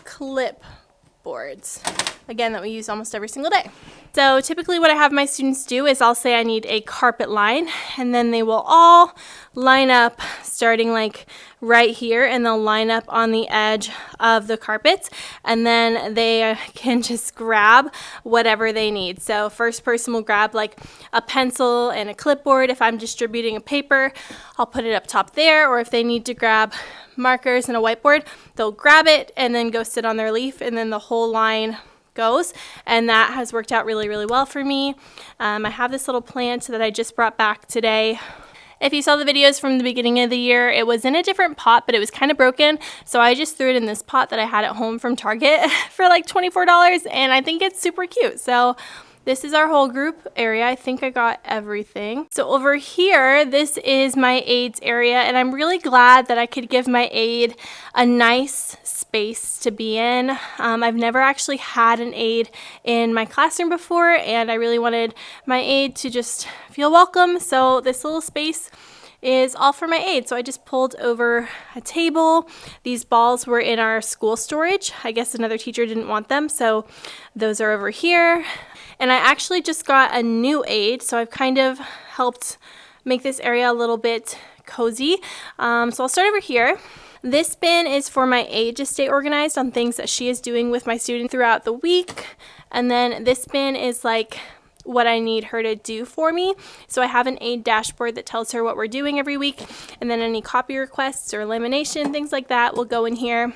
clipboards, again, that we use almost every single day. So typically what I have my students do is I'll say I need a carpet line, and then they will all line up starting like right here, and they'll line up on the edge of the carpet, and then they can just grab whatever they need. So first person will grab like a pencil and a clipboard. If I'm distributing a paper, I'll put it up top there, or if they need to grab markers and a whiteboard, they'll grab it and then go sit on their leaf, and then the whole line goes, and that has worked out really, really well for me. I have this little plant that I just brought back today. If you saw the videos from the beginning of the year, it was in a different pot, but it was kind of broken, so I just threw it in this pot that I had at home from Target for like $24, and I think it's super cute. So this is our whole group area. I think I got everything. So over here, this is my aide's area, and I'm really glad that I could give my aide a nice space to be in. I've never actually had an aide in my classroom before, and I really wanted my aide to just feel welcome. So this little space is all for my aide. So I just pulled over a table. These balls were in our school storage. I guess another teacher didn't want them, so those are over here. And I actually just got a new aide, so I've kind of helped make this area a little bit cozy. So I'll start over here. This bin is for my aide to stay organized on things that she is doing with my students throughout the week. And then this bin is like what I need her to do for me. So I have an aide dashboard that tells her what we're doing every week. And then any copy requests or lamination, things like that will go in here.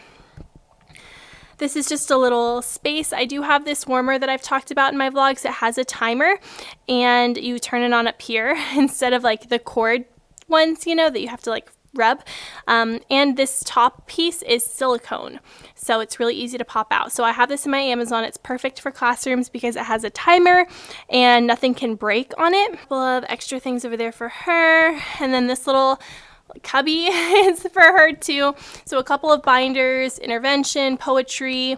This is just a little space. I do have this warmer that I've talked about in my vlogs. It has a timer and you turn it on up here instead of like the cord ones, you know, that you have to like rub. And this top piece is silicone, so it's really easy to pop out. So I have this in my Amazon. It's perfect for classrooms because it has a timer and nothing can break on it. A couple of extra things over there for her, and then this little cubby is for her too. So a couple of binders, intervention, poetry,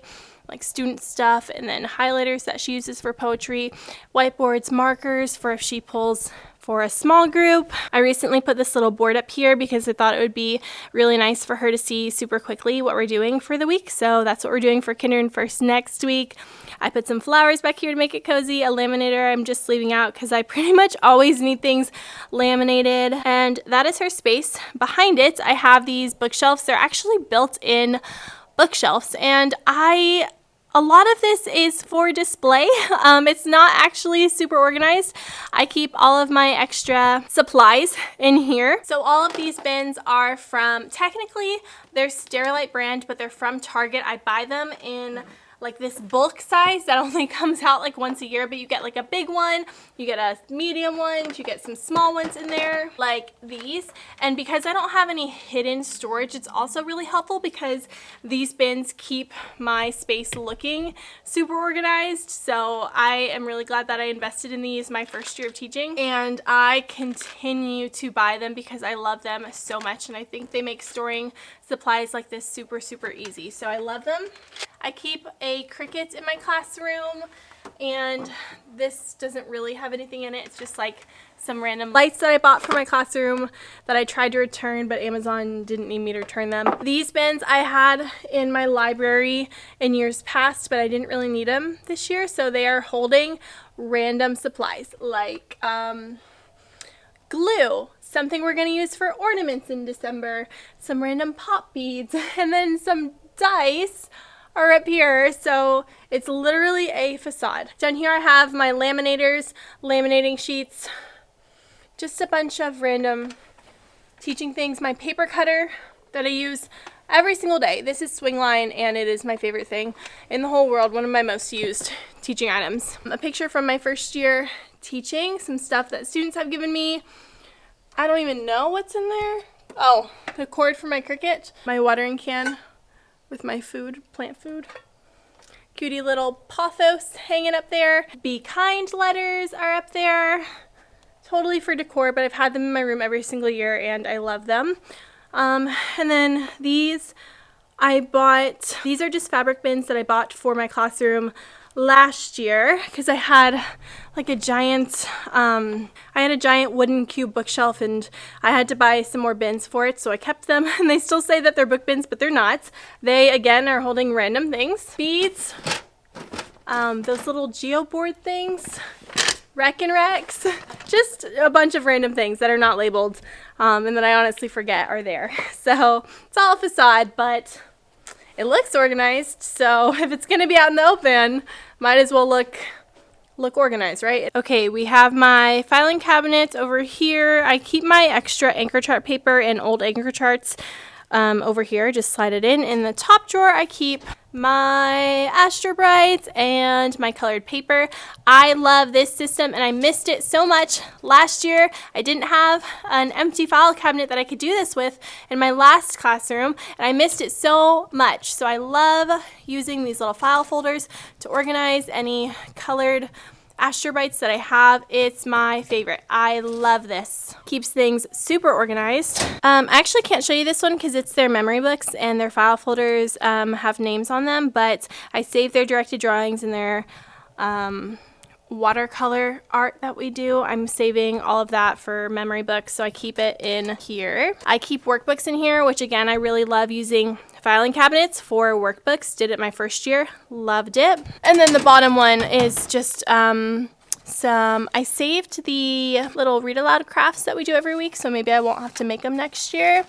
like student stuff, and then highlighters that she uses for poetry, whiteboards, markers for if she pulls for a small group. I recently put this little board up here because I thought it would be really nice for her to see super quickly what we're doing for the week. So that's what we're doing for Kinder and First next week. I put some flowers back here to make it cozy. A laminator I'm just leaving out because I pretty much always need things laminated. And that is her space. Behind it, I have these bookshelves. They're actually built-in bookshelves, and a lot of this is for display. It's not actually super organized. I keep all of my extra supplies in here. So all of these bins are from, technically they're Sterilite brand, but they're from Target. I buy them in like this bulk size that only comes out like once a year, but you get like a big one, you get a medium one, you get some small ones in there like these. And because I don't have any hidden storage, it's also really helpful because these bins keep my space looking super organized. So I am really glad that I invested in these my first year of teaching, and I continue to buy them because I love them so much, and I think they make storing supplies like this super easy. So I love them. I keep a Cricut in my classroom, and this doesn't really have anything in it. It's just like some random lights that I bought for my classroom that I tried to return, but Amazon didn't need me to return them. These bins I had in my library in years past, but I didn't really need them this year, so they are holding random supplies like glue, something we're going to use for ornaments in December, some random pop beads, and then some dice are up here. So it's literally a facade. Down here I have my laminators, laminating sheets, just a bunch of random teaching things, my paper cutter that I use every single day. This is Swingline, and it is my favorite thing in the whole world, one of my most used teaching items. A picture from my first year teaching, some stuff that students have given me. I don't even know what's in there. Oh, the cord for my Cricut, my watering can with my food, plant food. Cutie little pothos hanging up there. Be kind letters are up there. Totally for decor, but I've had them in my room every single year and I love them. And then these I bought, these are just fabric bins that I bought for my classroom last year because I had like a giant wooden cube bookshelf and I had to buy some more bins for it, so I kept them, and they still say that they're book bins, but they're not. They again are holding random things. Beads, those little geoboard things, Rec and Recs, just a bunch of random things that are not labeled and that I honestly forget are there. So it's all a facade, but it looks organized, so if it's gonna be out in the open, might as well look organized, right? Okay, we have my filing cabinet over here. I keep my extra anchor chart paper and old anchor charts over here. Just slide it in. In the top drawer, I keep my Astrobrites and my colored paper. I love this system and I missed it so much last year. I didn't have an empty file cabinet that I could do this with in my last classroom, and I missed it so much. So I love using these little file folders to organize any colored Astrobrites that I have. It's my favorite. I love this. Keeps things super organized. I actually can't show you this one because it's their memory books and their file folders have names on them, but I save their directed drawings and their watercolor art that we do. I'm saving all of that for memory books, so I keep it in here. I keep workbooks in here, which again, I really love using filing cabinets for workbooks. Did it my first year, loved it. And then the bottom one is just I saved the little read aloud crafts that we do every week, so maybe I won't have to make them next year.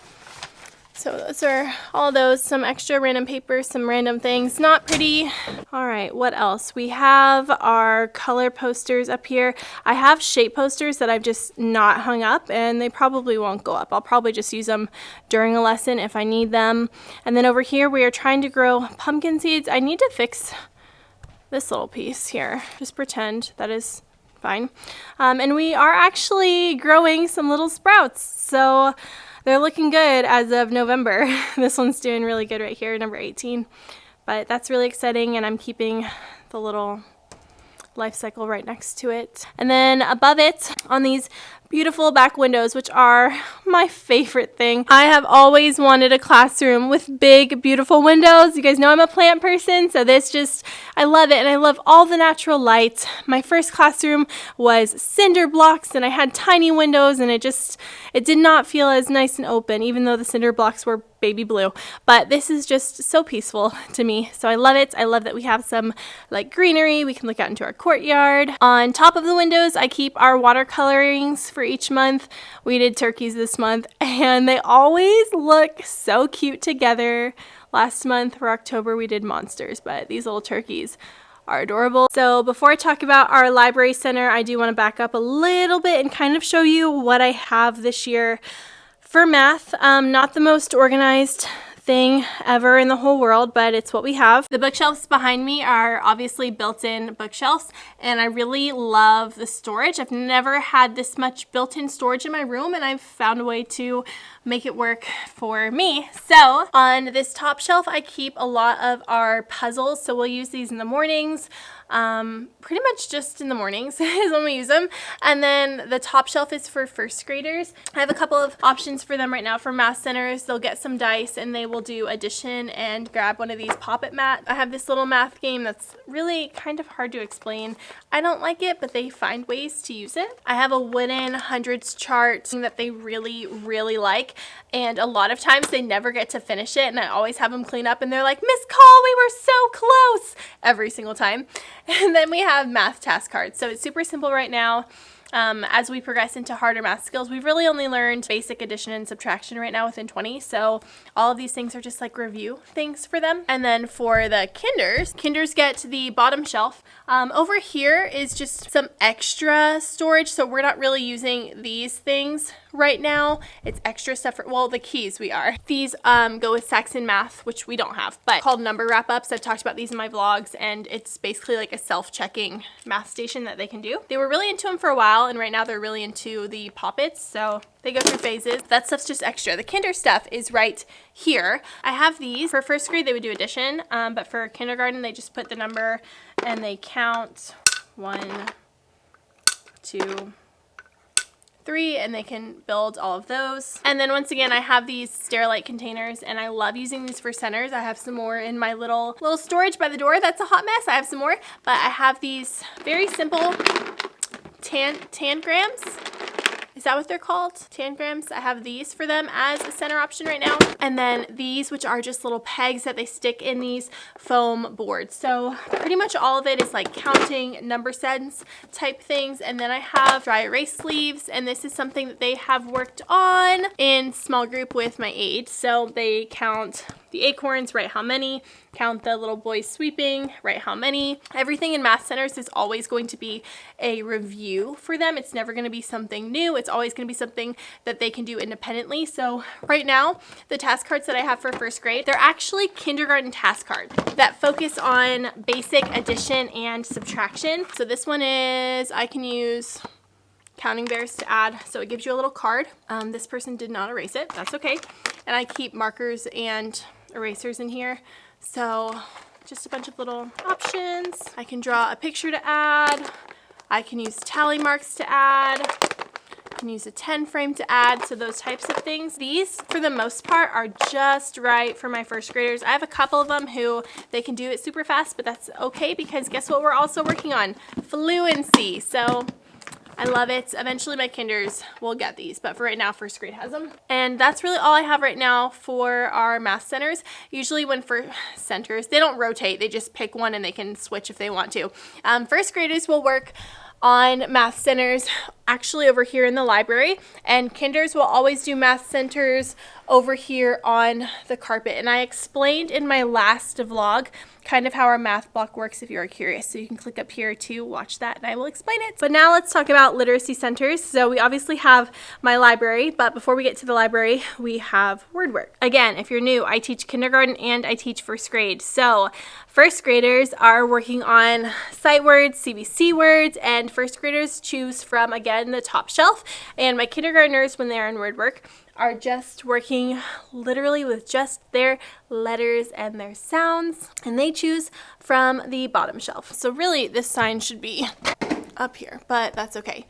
So those are all those, some extra random papers, some random things, not pretty. All right, what else? We have our color posters up here. I have shape posters that I've just not hung up, and they probably won't go up. I'll probably just use them during a lesson if I need them. And then over here, we are trying to grow pumpkin seeds. I need to fix this little piece here. Just pretend that is fine. And we are actually growing some little sprouts. So they're looking good as of November. This one's doing really good right here, number 18. But that's really exciting, and I'm keeping the little life cycle right next to it. And then above it, on these beautiful back windows, which are my favorite thing. I have always wanted a classroom with big, beautiful windows. You guys know I'm a plant person, so I love it, and I love all the natural light. My first classroom was cinder blocks, and I had tiny windows, and it did not feel as nice and open, even though the cinder blocks were baby blue. But this is just so peaceful to me, so I love it. I love that we have some like greenery. We can look out into our courtyard. On top of the windows, I keep our watercolorings for each month. We did turkeys this month, and they always look so cute together. Last month for October, we did monsters, but these little turkeys are adorable. So before I talk about our library center, I do want to back up a little bit and kind of show you what I have this year for math. Not the most organized thing ever in the whole world, but it's what we have. The bookshelves behind me are obviously built-in bookshelves, and I really love the storage. I've never had this much built-in storage in my room, and I've found a way to make it work for me. So on this top shelf, I keep a lot of our puzzles. So we'll use these in the mornings. Pretty much just in the mornings is when we use them. And then the top shelf is for first graders. I have a couple of options for them right now for math centers. They'll get some dice and they will do addition and grab one of these pop-it mat. I have this little math game that's really kind of hard to explain. I don't like it, but they find ways to use it. I have a wooden hundreds chart that they really, really like. And a lot of times they never get to finish it, and I always have them clean up, and they're like, Miss Call, we were so close, every single time. And then we have math task cards. So it's super simple right now. As we progress into harder math skills, we've really only learned basic addition and subtraction right now within 20. So all of these things are just like review things for them. And then for the kinders get the bottom shelf. Over here is just some extra storage. So we're not really using these things right now. It's extra stuff for, well, the keys we are. These go with Saxon Math, which we don't have, but called number wrap-ups. I've talked about these in my vlogs, and it's basically like a self-checking math station that they can do. They were really into them for a while, and right now they're really into the Poppets, so they go through phases. That stuff's just extra. The kinder stuff is right here. I have these. For first grade, they would do addition, but for kindergarten, they just put the number and they count 1, 2, 3, and they can build all of those. And then once again, I have these Sterilite containers, and I love using these for centers. I have some more in my little storage by the door. That's a hot mess. I have some more, but I have these very simple tangrams. Is that what they're called? Tangrams. I have these for them as a center option right now. And then these, which are just little pegs that they stick in these foam boards. So pretty much all of it is like counting number sense type things. And then I have dry erase sleeves, and this is something that they have worked on in small group with my aide. So they count the acorns, write how many, count the little boys sweeping, write how many. Everything in math centers is always going to be a review for them. It's never going to be something new. It's always going to be something that they can do independently. So right now, the task cards that I have for first grade, they're actually kindergarten task cards that focus on basic addition and subtraction. So this one is, I can use counting bears to add. So it gives you a little card. This person did not erase it. That's okay. And I keep markers and erasers in here. So just a bunch of little options. I can draw a picture to add. I can use tally marks to add. You can use a 10 frame to add, so those types of things. These, for the most part, are just right for my first graders. I have a couple of them who they can do it super fast, but that's okay because guess what we're also working on? Fluency. So I love it. Eventually my kinders will get these, but for right now, first grade has them. And that's really all I have right now for our math centers. Usually when for centers, they don't rotate, they just pick one and they can switch if they want to. First graders will work on math centers actually over here in the library, and kinders will always do math centers over here on the carpet. And I explained in my last vlog kind of how our math block works if you're curious, so you can click up here to watch that and I will explain it. But now let's talk about literacy centers. So we obviously have my library, but before we get to the library, we have word work. Again, if you're new, I teach kindergarten and I teach first grade. So first graders are working on sight words, CBC words, and first graders choose from, again, the top shelf. And my kindergartners, when they're in word work, are just working literally with just their letters and their sounds, and they choose from the bottom shelf. So really this sign should be up here, but that's okay.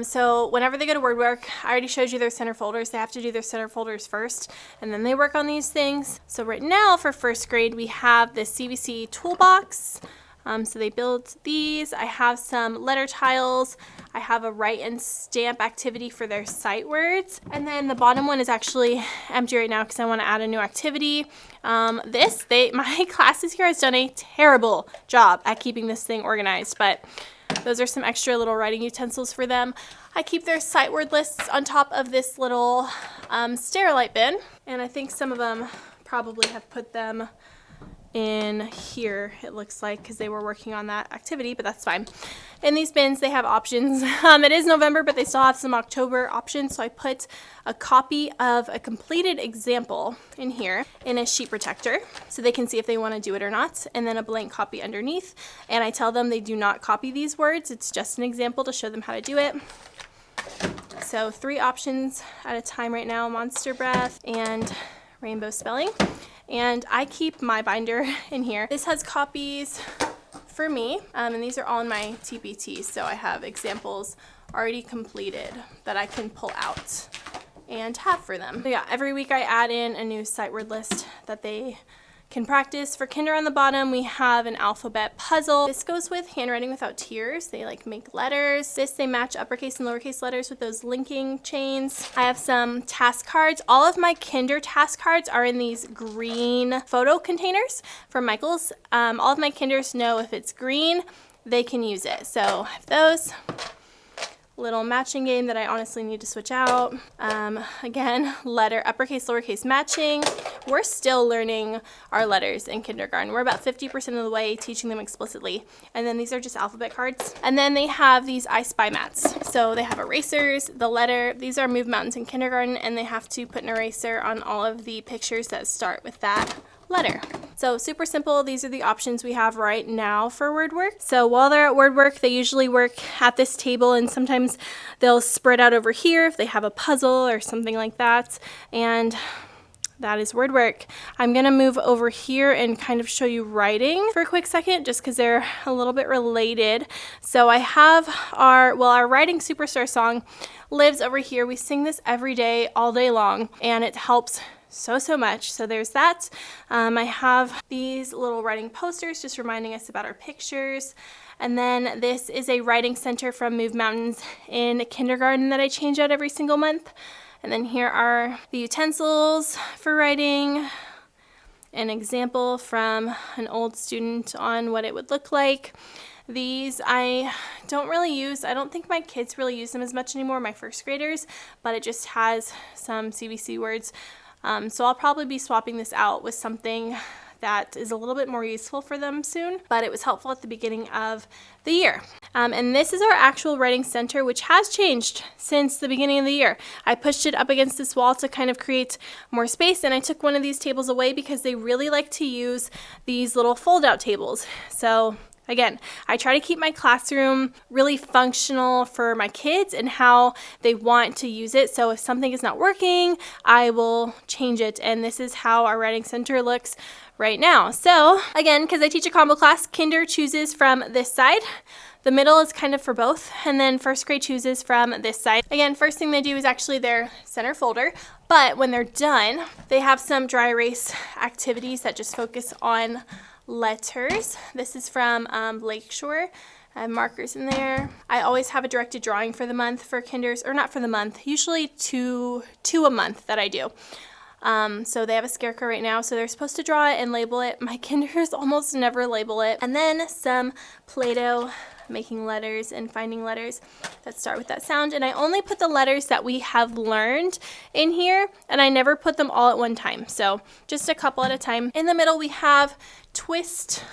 So whenever they go to word work, I already showed you their center folders. They have to do their center folders first, and then they work on these things. So right now for first grade, we have the CBC toolbox. So they build these. I have some letter tiles. I have a write and stamp activity for their sight words. And then the bottom one is actually empty right now because I want to add a new activity. My classes here has done a terrible job at keeping this thing organized, but those are some extra little writing utensils for them. I keep their sight word lists on top of this little Sterilite bin, and I think some of them probably have put them in here, it looks like, because they were working on that activity, but that's fine. In these bins, they have options. It is November, but they still have some October options, so I put a copy of a completed example in here in a sheet protector, so they can see if they want to do it or not, and then a blank copy underneath. And I tell them they do not copy these words. It's just an example to show them how to do it. So 3 options at a time right now: monster breath and rainbow spelling. And I keep my binder in here. This has copies for me, and these are all in my TPT, so I have examples already completed that I can pull out and have for them. So yeah, every week I add in a new sight word list that they can practice. For kinder on the bottom, we have an alphabet puzzle. This goes with handwriting without tears. They like make letters. They match uppercase and lowercase letters with those linking chains. I have some task cards. All of my kinder task cards are in these green photo containers from Michael's. All of my kinders know if it's green, they can use it. So I have those. Little matching game that I honestly need to switch out. Again, letter uppercase, lowercase matching. We're still learning our letters in kindergarten. We're about 50% of the way teaching them explicitly. And then these are just alphabet cards. And then they have these I Spy mats. So they have erasers, the letter. These are Move Mountains in kindergarten, and they have to put an eraser on all of the pictures that start with that letter. So super simple. These are the options we have right now for word work. So while they're at word work, they usually work at this table, and sometimes they'll spread out over here if they have a puzzle or something like that. And that is word work. I'm gonna move over here and kind of show you writing for a quick second, just because they're a little bit related. So I have our writing superstar song lives over here. We sing this every day, all day long, and it helps so much. So there's that. I have these little writing posters just reminding us about our pictures. And then this is a writing center from Move Mountains in kindergarten that I change out every single month. And then here are the utensils for writing, an example from an old student on what it would look like. These I don't really use. I don't think my kids really use them as much anymore, my first graders, but it just has some CBC words. So I'll probably be swapping this out with something that is a little bit more useful for them soon, but it was helpful at the beginning of the year. And this is our actual writing center, which has changed since the beginning of the year. I pushed it up against this wall to kind of create more space, and I took one of these tables away because they really like to use these little fold-out tables. So Again, I try to keep my classroom really functional for my kids and how they want to use it. So if something is not working, I will change it. And this is how our writing center looks right now. So again, because I teach a combo class, kinder chooses from this side. The middle is kind of for both, and then first grade chooses from this side. Again, first thing they do is actually their center folder, but when they're done, they have some dry erase activities that just focus on letters. This is from Lakeshore. I have markers in there. I always have a directed drawing for the month for kinders, or not for the month, usually two a month that I do. So they have a scarecrow right now, so they're supposed to draw it and label it. My kinders almost never label it. And then some Play-Doh, making letters and finding letters that start with that sound. And I only put the letters that we have learned in here, and I never put them all at one time. So just a couple at a time. In the middle we have twist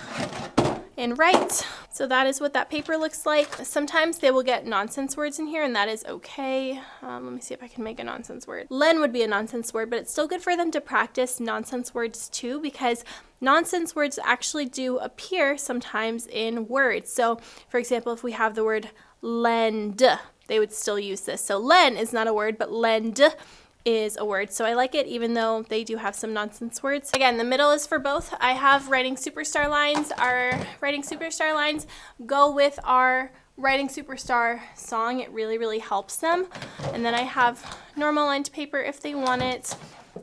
and write. So that is what that paper looks like. Sometimes they will get nonsense words in here, and that is okay. Let me see if I can make a nonsense word. Len would be a nonsense word, but it's still good for them to practice nonsense words too, because nonsense words actually do appear sometimes in words. So for example, if we have the word lend, they would still use this. So len is not a word, but lend is a word. So I like it even though they do have some nonsense words. Again, the middle is for both. I have writing superstar lines. Our writing superstar lines go with our writing superstar song. It really, really helps them. And then I have normal lined paper if they want it,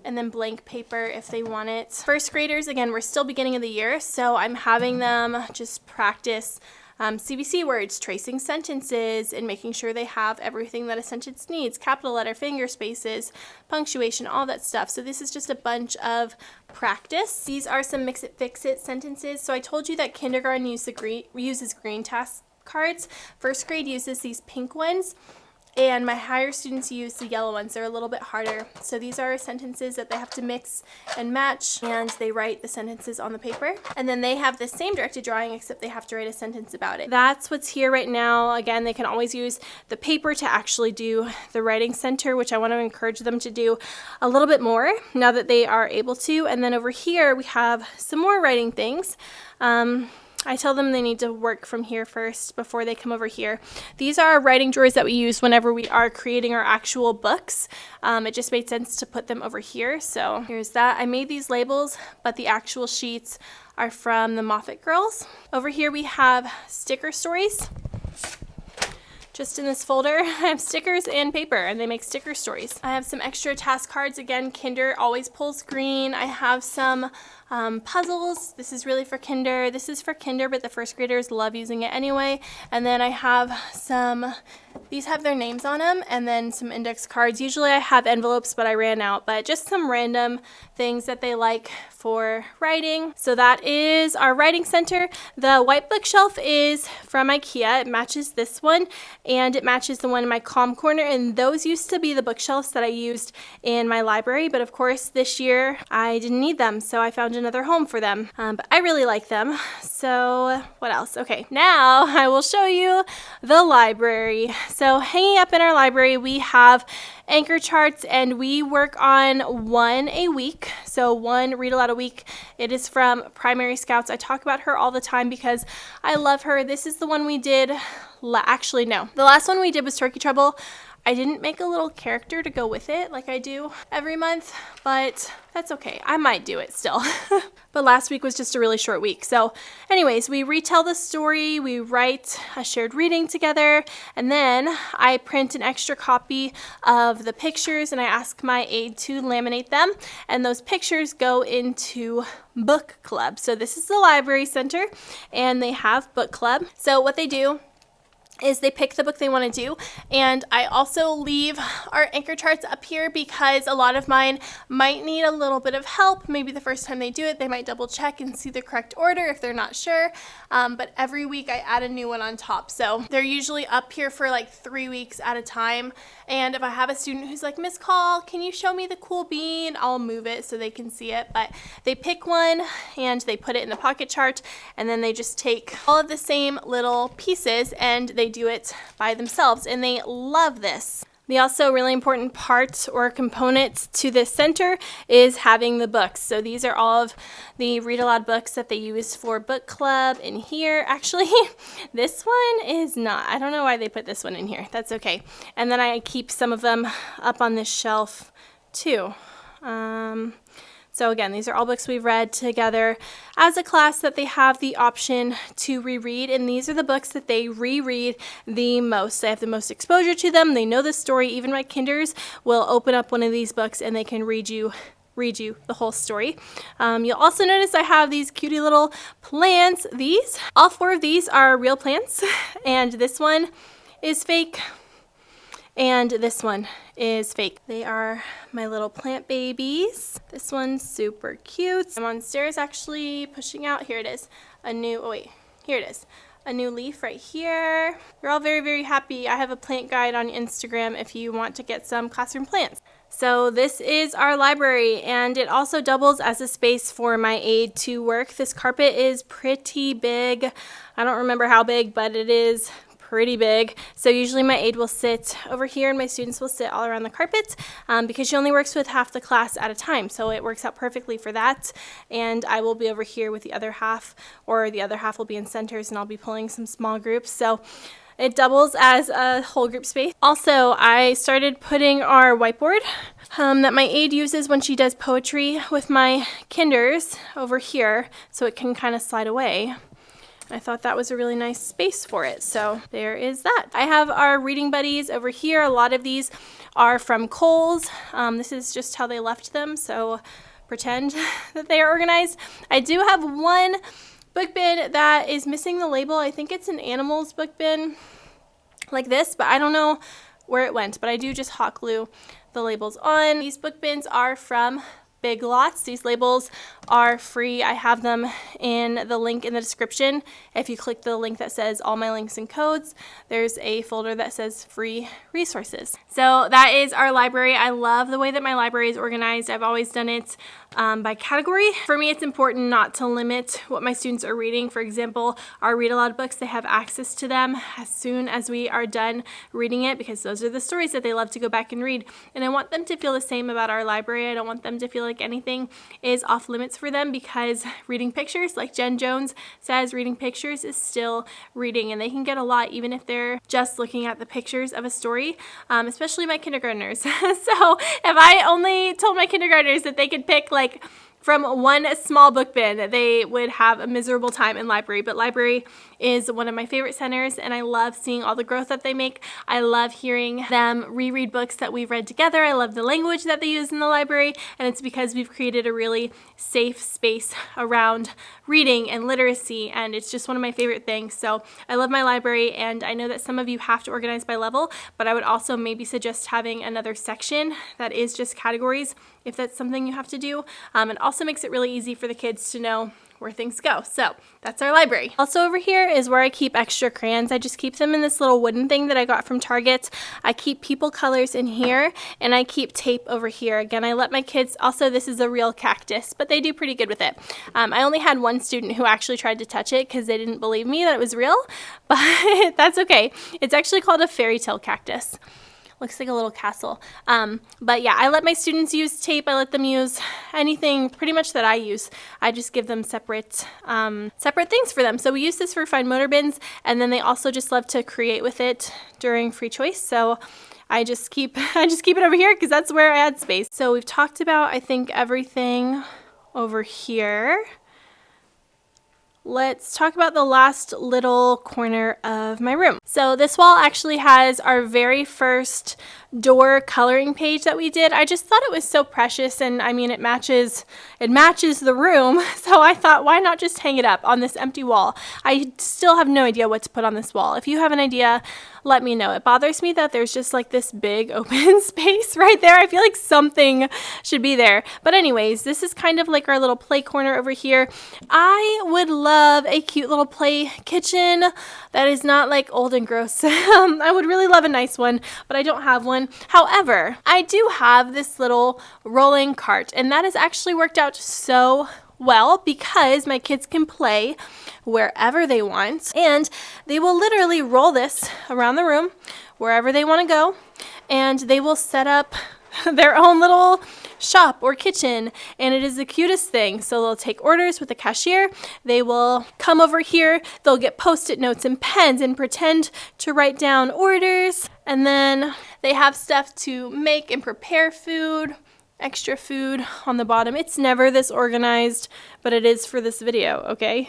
and then blank paper if they want it. First graders, again, we're still beginning of the year, so I'm having them just practice CBC words, tracing sentences, and making sure they have everything that a sentence needs: capital letter, finger spaces, punctuation, all that stuff. So this is just a bunch of practice. These are some mix it, fix it sentences. So I told you that kindergarten uses green task cards. First grade uses these pink ones, and my higher students use the yellow ones. They're a little bit harder. So these are sentences that they have to mix and match, and they write the sentences on the paper. And then they have the same directed drawing, except they have to write a sentence about it. That's what's here right now. Again, they can always use the paper to actually do the writing center, which I want to encourage them to do a little bit more now that they are able to. And then over here, we have some more writing things. I tell them they need to work from here first before they come over here. These are writing drawers that we use whenever we are creating our actual books. It just made sense to put them over here. So here's that. I made these labels, but the actual sheets are from the Moffat Girls. Over here we have sticker stories. Just in this folder, I have stickers and paper, and they make sticker stories. I have some extra task cards. Again, Kinder always pulls green. I have some puzzles. This is really for Kinder. This is for Kinder, but the first graders love using it anyway. And then I have some, these have their names on them, and then some index cards. Usually I have envelopes, but I ran out, but just some random things that they like for writing. So that is our writing center. The white bookshelf is from IKEA. It matches this one, and it matches the one in my calm corner, and those used to be the bookshelves that I used in my library, but of course this year I didn't need them, so I found another home for them. But I really like them. So what else? Okay, now I will show you the library. So hanging up in our library, we have anchor charts, and we work on one a week. So one read aloud a week. It is from Primary Scouts. I talk about her all the time because I love her. This is the one we did, actually no. The last one we did was Turkey Trouble. I didn't make a little character to go with it like I do every month, but that's okay. I might do it still. But last week was just a really short week. So anyways, we retell the story, we write a shared reading together, and then I print an extra copy of the pictures, and I ask my aide to laminate them, and those pictures go into book club. So this is the library center, and they have book club. So what they do is they pick the book they want to do, and I also leave our anchor charts up here because a lot of mine might need a little bit of help. Maybe the first time they do it, they might double check and see the correct order if they're not sure, but every week I add a new one on top. So they're usually up here for like 3 weeks at a time, and if I have a student who's like, Miss Call, can you show me the cool bean? I'll move it so they can see it, but they pick one and they put it in the pocket chart, and then they just take all of the same little pieces and they do it by themselves, and they love this. The also really important part or component to this center is having the books. So these are all of the read aloud books that they use for book club in here. Actually, this one is not. I don't know why they put this one in here. That's okay. And then I keep some of them up on this shelf too. So again, these are all books we've read together as a class that they have the option to reread, and these are the books that they reread the most. They have the most exposure to them. They know the story. Even my kinders will open up one of these books and they can read you the whole story. You'll also notice I have these cutie little plants. All 4 of these are real plants, and this one is fake. And this one is fake. They are my little plant babies. This one's super cute. I'm on stairs actually pushing out. Here it is. Here it is. A new leaf right here. They're all very, very happy. I have a plant guide on Instagram if you want to get some classroom plants. So this is our library, and it also doubles as a space for my aide to work. This carpet is pretty big. I don't remember how big, but it is pretty big. So usually my aide will sit over here and my students will sit all around the carpet because she only works with half the class at a time. So it works out perfectly for that. And I will be over here with the other half, or the other half will be in centers, and I'll be pulling some small groups. So it doubles as a whole group space. Also, I started putting our whiteboard that my aide uses when she does poetry with my kinders over here, so it can kind of slide away. I thought that was a really nice space for it, so there is that. I have our reading buddies over here. A lot of these are from Kohl's. This is just how they left them, so pretend that they are organized. I do have one book bin that is missing the label. I think it's an animals book bin like this, but I don't know where it went, but I do just hot glue the labels on. These book bins are from Big Lots. These labels are free. I have them in the link in the description. If you click the link that says all my links and codes, there's a folder that says free resources. So that is our library. I love the way that my library is organized. I've always done it by category. For me, it's important not to limit what my students are reading. For example, our read aloud books, they have access to them as soon as we are done reading it, because those are the stories that they love to go back and read. And I want them to feel the same about our library. I don't want them to feel like anything is off limits for them, because reading pictures, like Jen Jones says, reading pictures is still reading, and they can get a lot even if they're just looking at the pictures of a story, especially my kindergartners. So if I only told my kindergartners that they could pick like from one small book bin, they would have a miserable time in library. But library is one of my favorite centers, and I love seeing all the growth that they make. I love hearing them reread books that we've read together. I love the language that they use in the library, and it's because we've created a really safe space around reading and literacy, and it's just one of my favorite things. So I love my library, and I know that some of you have to organize by level, but I would also maybe suggest having another section that is just categories if that's something you have to do. It also makes it really easy for the kids to know where things go. So that's our library. Also over here is where I keep extra crayons. I just keep them in this little wooden thing that I got from Target. I keep people colors in here, and I keep tape over here. Again, I let my kids, also this is a real cactus, but they do pretty good with it. I only had one student who actually tried to touch it because they didn't believe me that it was real, but that's okay. It's actually called a fairy tale cactus. Looks like a little castle. But yeah, I let my students use tape. I let them use anything pretty much that I use. I just give them separate things for them. So we use this for fine motor bins, and then they also just love to create with it during free choice. So I just keep it over here because that's where I had space. So we've talked about, I think, everything over here. Let's talk about the last little corner of my room. So this wall actually has our very first door coloring page that we did. I just thought it was so precious, and I mean it matches the room, so I thought, why not just hang it up on this empty wall? I still have no idea what to put on this wall. If you have an idea, let me know. It bothers me that there's just like this big open space right there. I feel like something should be there. But anyways, this is kind of like our little play corner over here. I would love a cute little play kitchen that is not like old and gross. I would really love a nice one, but I don't have one. However, I do have this little rolling cart, and that has actually worked out so well because my kids can play wherever they want, and they will literally roll this around the room wherever they want to go, and they will set up their own little shop or kitchen, and it is the cutest thing. So they'll take orders with the cashier, they will come over here, they'll get post-it notes and pens and pretend to write down orders, and then they have stuff to make and prepare food, extra food on the bottom. It's never this organized, but it is for this video, okay?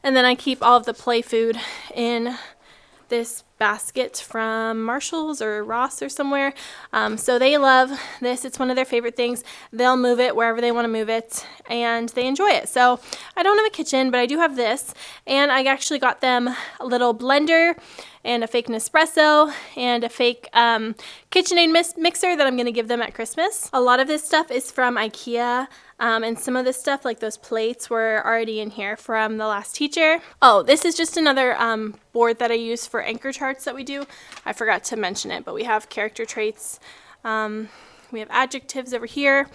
And then I keep all of the play food in this basket from Marshall's or Ross or somewhere. So they love this. It's one of their favorite things. They'll move it wherever they want to move it, and they enjoy it. So I don't have a kitchen, but I do have this, and I actually got them a little blender and a fake Nespresso and a fake KitchenAid mixer that I'm going to give them at Christmas. A lot of this stuff is from IKEA. And some of this stuff, like those plates, were already in here from the last teacher. Oh, this is just another board that I use for anchor charts that we do. I forgot to mention it, but we have character traits. We have adjectives over here.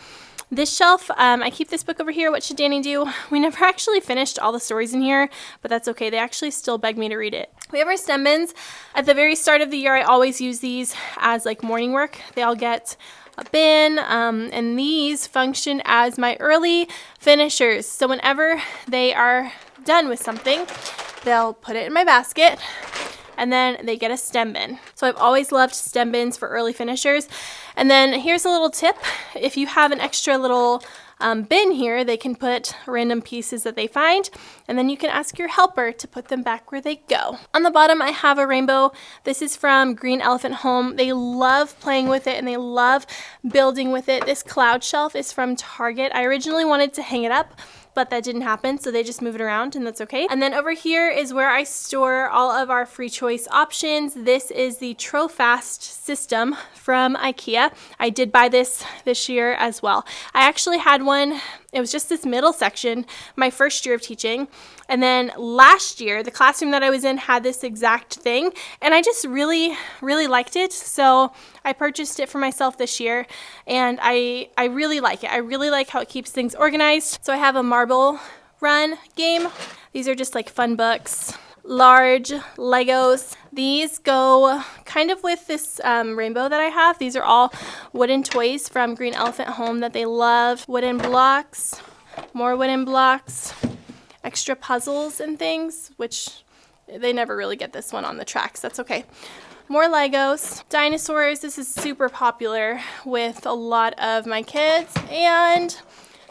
This shelf, I keep this book over here, What Should Danny Do? We never actually finished all the stories in here, but that's okay. They actually still beg me to read it. We have our STEM bins. At the very start of the year, I always use these as like morning work. They all get a bin, and these function as my early finishers. So whenever they are done with something, they'll put it in my basket, and then they get a STEM bin. So I've always loved STEM bins for early finishers. And then here's a little tip. If you have an extra little bin here, they can put random pieces that they find, and then you can ask your helper to put them back where they go. On the bottom, I have a rainbow. This is from Green Elephant Home. They love playing with it, and they love building with it. This cloud shelf is from Target. I originally wanted to hang it up, but that didn't happen, so they just move it around, and that's okay. And then over here is where I store all of our free choice options. This is the Trofast system from IKEA. I did buy this year as well. I actually had one. It was just this middle section my first year of teaching, and then last year the classroom that I was in had this exact thing, and I just really liked it, so I purchased it for myself this year, and I really like it. I really like how it keeps things organized. So I have a marble run game. These are just like fun books. Large Legos. These go kind of with this rainbow that I have. These are all wooden toys from Green Elephant Home that they love. Wooden blocks, more wooden blocks, extra puzzles and things, which they never really get this one on the tracks. That's okay. More Legos. Dinosaurs. This is super popular with a lot of my kids. And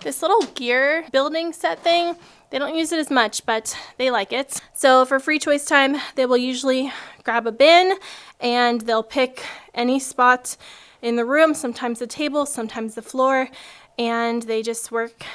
this little gear building set thing, they don't use it as much, but they like it. So for free choice time, they will usually grab a bin and they'll pick any spot in the room, sometimes the table, sometimes the floor, and they just work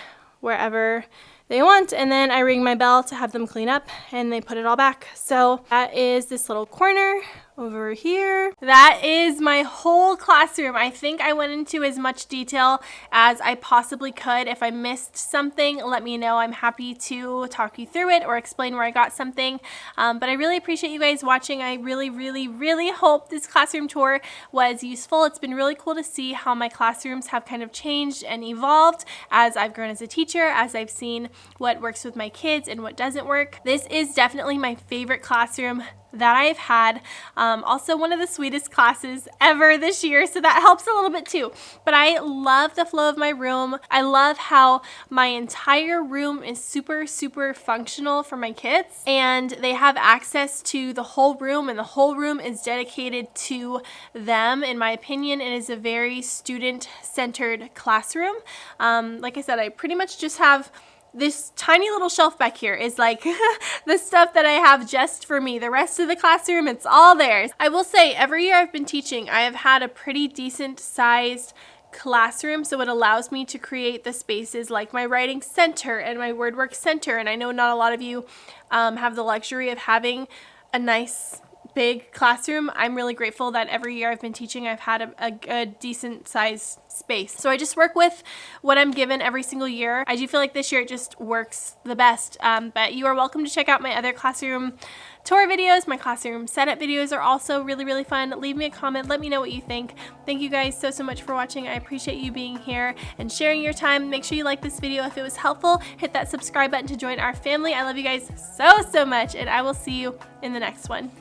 wherever they want, and then I ring my bell to have them clean up, and they put it all back. So that is this little corner over here. That is my whole classroom. I think I went into as much detail as I possibly could. If I missed something, let me know. I'm happy to talk you through it or explain where I got something. But I really appreciate you guys watching. I really hope this classroom tour was useful. It's been really cool to see how my classrooms have kind of changed and evolved as I've grown as a teacher, as I've seen what works with my kids and what doesn't work. This is definitely my favorite classroom that I've had. Also one of the sweetest classes ever this year, so that helps a little bit too. But I love the flow of my room. I love how my entire room is super functional for my kids, and they have access to the whole room, and the whole room is dedicated to them. In my opinion, it is a very student-centered classroom. Like I said, I pretty much just have this tiny little shelf back here is like the stuff that I have just for me. The rest of the classroom, it's all theirs. I will say every year I've been teaching, I have had a pretty decent sized classroom, so it allows me to create the spaces like my writing center and my word work center. And I know not a lot of you have the luxury of having a nice big classroom. I'm really grateful that every year I've been teaching, I've had a decent sized space. So I just work with what I'm given every single year. I do feel like this year it just works the best. But you are welcome to check out my other classroom tour videos. My classroom setup videos are also really fun. Leave me a comment. Let me know what you think. Thank you guys so much for watching. I appreciate you being here and sharing your time. Make sure you like this video if it was helpful. Hit that subscribe button to join our family. I love you guys so much, and I will see you in the next one.